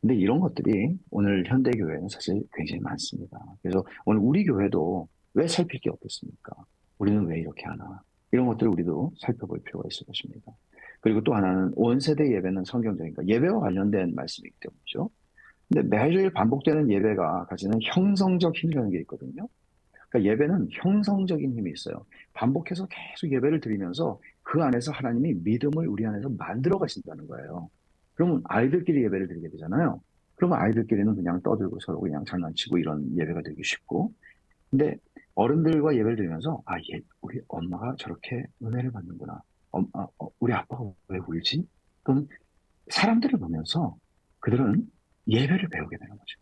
근데 이런 것들이 오늘 현대 교회는 사실 굉장히 많습니다. 그래서 오늘 우리 교회도 왜 살필 게 없겠습니까? 우리는 왜 이렇게 하나? 이런 것들을 우리도 살펴볼 필요가 있을 것입니다. 그리고 또 하나는 온 세대 예배는 성경적인가? 예배와 관련된 말씀이기 때문이죠. 근데 매주일 반복되는 예배가 가지는 형성적 힘이라는 게 있거든요. 그러니까 예배는 형성적인 힘이 있어요. 반복해서 계속 예배를 드리면서 그 안에서 하나님이 믿음을 우리 안에서 만들어 가신다는 거예요. 그러면 아이들끼리 예배를 드리게 되잖아요. 그러면 아이들끼리는 그냥 떠들고 서로 그냥 장난치고 이런 예배가 되기 쉽고. 근데 어른들과 예배를 드리면서 우리 엄마가 저렇게 은혜를 받는구나. 우리 아빠가 왜 울지? 또는 사람들을 보면서 그들은 예배를 배우게 되는 거죠.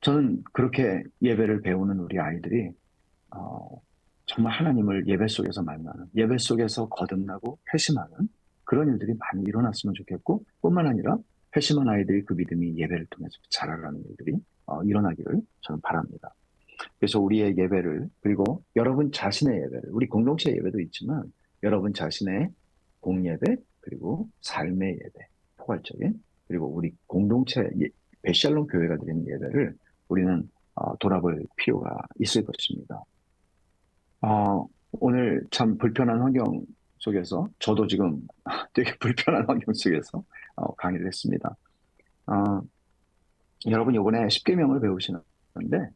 저는 그렇게 예배를 배우는 우리 아이들이 어, 정말 하나님을 예배 속에서 만나는, 예배 속에서 거듭나고 회심하는 그런 일들이 많이 일어났으면 좋겠고, 뿐만 아니라 회심한 아이들이 그 믿음이 예배를 통해서 자라가는 일들이 일어나기를 저는 바랍니다. 그래서 우리의 예배를, 그리고 여러분 자신의 예배를, 우리 공동체 예배도 있지만, 여러분 자신의 공예배, 그리고 삶의 예배, 포괄적인, 그리고 우리 공동체, 베샬롬 교회가 드리는 예배를 우리는 돌아볼 필요가 있을 것입니다. 오늘 참 불편한 환경 속에서, 저도 지금 되게 불편한 환경 속에서 강의를 했습니다. 어, 여러분 이번에 십계명을 배우시는데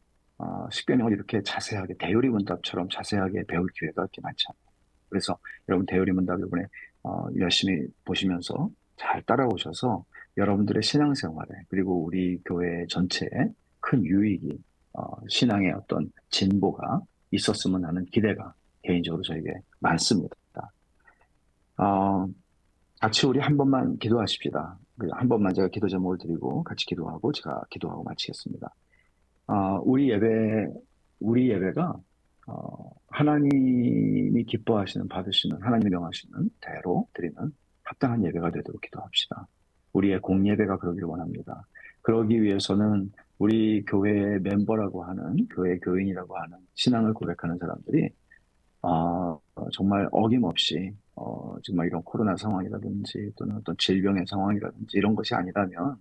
십계명을 이렇게 자세하게 대요리문답처럼 자세하게 배울 기회가 그렇게 많지 않아요. 그래서 여러분 대요리문답 이번에 열심히 보시면서 잘 따라오셔서 여러분들의 신앙생활에 그리고 우리 교회 전체에 큰 유익이 신앙의 어떤 진보가 있었으면 하는 기대가 개인적으로 저에게 많습니다. 어, 같이 우리 한 번만 기도하십시다. 한 번만 제가 기도 제목을 드리고 같이 기도하고 제가 기도하고 마치겠습니다. 우리 예배가 하나님이 기뻐하시는 받으시는 하나님이 명하시는 대로 드리는 합당한 예배가 되도록 기도합시다. 우리의 공예배가 그러기를 원합니다. 그러기 위해서는 우리 교회의 멤버라고 하는 교회 교인이라고 하는 신앙을 고백하는 사람들이 정말 어김없이 정말 이런 코로나 상황이라든지 또는 어떤 질병의 상황이라든지 이런 것이 아니라면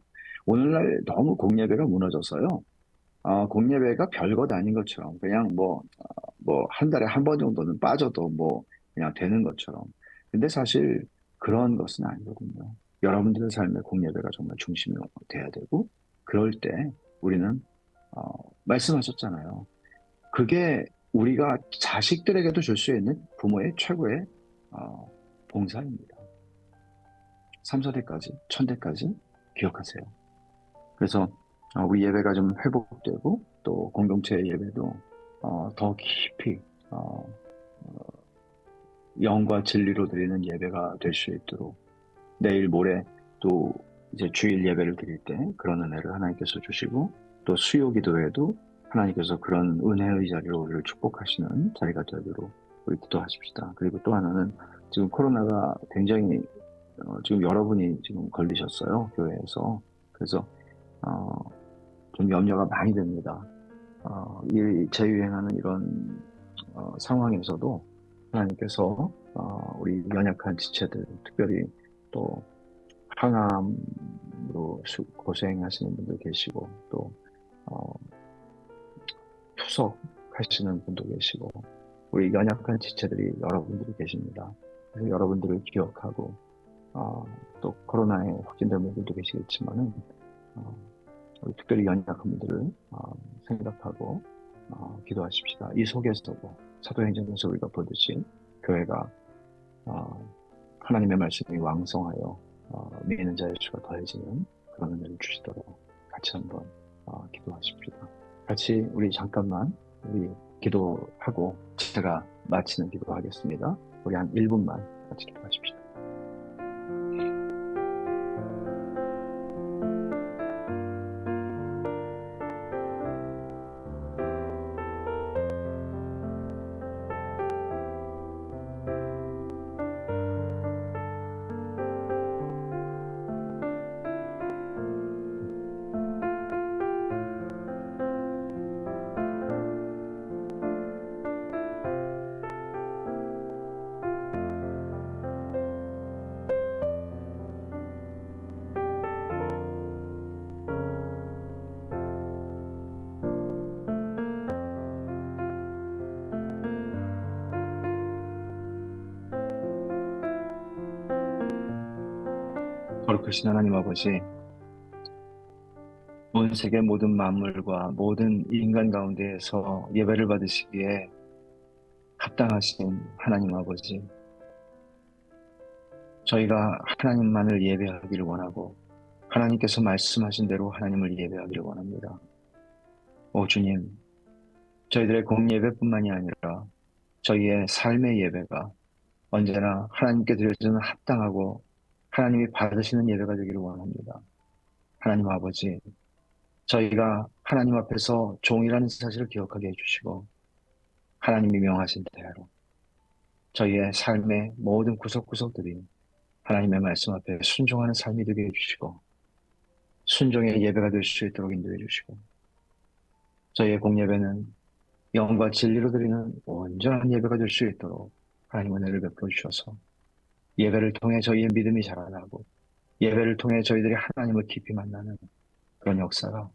오늘날 너무 공예배가 무너져서요. 공예배가 별것 아닌 것처럼 그냥 뭐 한 달에 한 번 정도는 빠져도 뭐 그냥 되는 것처럼. 근데 사실 그런 것은 아니거든요. 여러분들의 삶의 공예배가 정말 중심이 돼야 되고 그럴 때 우리는 말씀하셨잖아요. 그게 우리가 자식들에게도 줄 수 있는 부모의 최고의 어, 봉사입니다. 3, 4대까지, 1000대까지 기억하세요. 그래서 우리 예배가 좀 회복되고 또 공동체 예배도 더 깊이 어, 영과 진리로 드리는 예배가 될 수 있도록 내일 모레 또 이제 주일 예배를 드릴 때 그런 은혜를 하나님께서 주시고 또 수요 기도에도 하나님께서 그런 은혜의 자리로 우리를 축복하시는 자리가 되도록 우리 기도하십시다. 그리고 또 하나는 지금 코로나가 굉장히 지금 여러분이 지금 걸리셨어요. 교회에서. 그래서 어, 좀 염려가 많이 됩니다. 이 재유행하는 이런 상황에서도 하나님께서 우리 연약한 지체들, 특별히 또 항암으로 고생하시는 분들 계시고 또 어, 투석하시는 분도 계시고 우리 연약한 지체들이 여러분들이 계십니다. 그래서 여러분들을 기억하고 또 코로나에 확진된 분들도 계시겠지만은 우리 특별히 연약한 분들을 생각하고 기도하십시다. 이 속에서도 사도행전에서 우리가 보듯이 교회가 하나님의 말씀이 왕성하여 믿는 자의 수가 더해지는 그런 은혜를 주시도록 같이 한번 기도하십시다. 같이 우리 잠깐만 우리 기도하고 제가 마치는 기도하겠습니다. 우리 한 1분만 같이 기도하십시다. 거룩하신 하나님 아버지, 온 세계 모든 만물과 모든 인간 가운데에서 예배를 받으시기에 합당하신 하나님 아버지, 저희가 하나님만을 예배하기를 원하고 하나님께서 말씀하신 대로 하나님을 예배하기를 원합니다. 오 주님, 저희들의 공예배뿐만이 아니라 저희의 삶의 예배가 언제나 하나님께 드려지는 합당하고 하나님이 받으시는 예배가 되기를 원합니다. 하나님 아버지, 저희가 하나님 앞에서 종이라는 사실을 기억하게 해주시고 하나님이 명하신 대로 저희의 삶의 모든 구석구석들이 하나님의 말씀 앞에 순종하는 삶이 되게 해주시고 순종의 예배가 될 수 있도록 인도해 주시고 저희의 공예배는 영과 진리로 드리는 온전한 예배가 될 수 있도록 하나님 은혜를 베풀어 주셔서 예배를 통해 저희의 믿음이 자라나고 예배를 통해 저희들이 하나님을 깊이 만나는 그런 역사가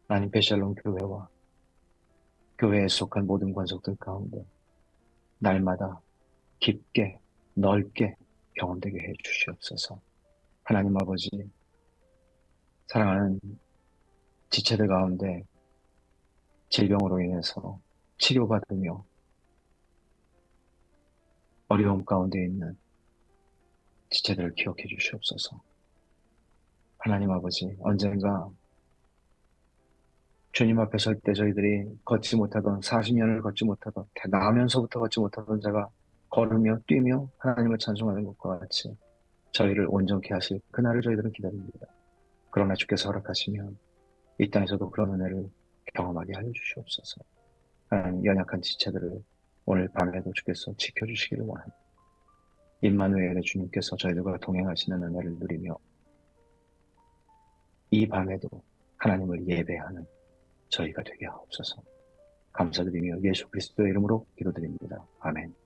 하나님 베샬롬 교회와 교회에 속한 모든 관속들 가운데 날마다 깊게 넓게 경험되게 해 주시옵소서. 하나님 아버지, 사랑하는 지체들 가운데 질병으로 인해서 치료받으며 어려움 가운데 있는 지체들을 기억해 주시옵소서. 하나님 아버지, 언젠가 주님 앞에 설 때 저희들이 걷지 못하던 40년을 걷지 못하던 나면서부터 걷지 못하던 자가 걸으며 뛰며 하나님을 찬송하는 것과 같이 저희를 온전케 하실 그날을 저희들은 기다립니다. 그러나 주께서 허락하시면 이 땅에서도 그런 은혜를 경험하게 하여 주시옵소서. 하나님 연약한 지체들을 오늘 밤에도 주께서 지켜주시기를 원합니다. 임마누엘의 주님께서 저희들과 동행하시는 은혜를 누리며 이 밤에도 하나님을 예배하는 저희가 되게 하옵소서. 감사드리며 예수 그리스도의 이름으로 기도드립니다. 아멘.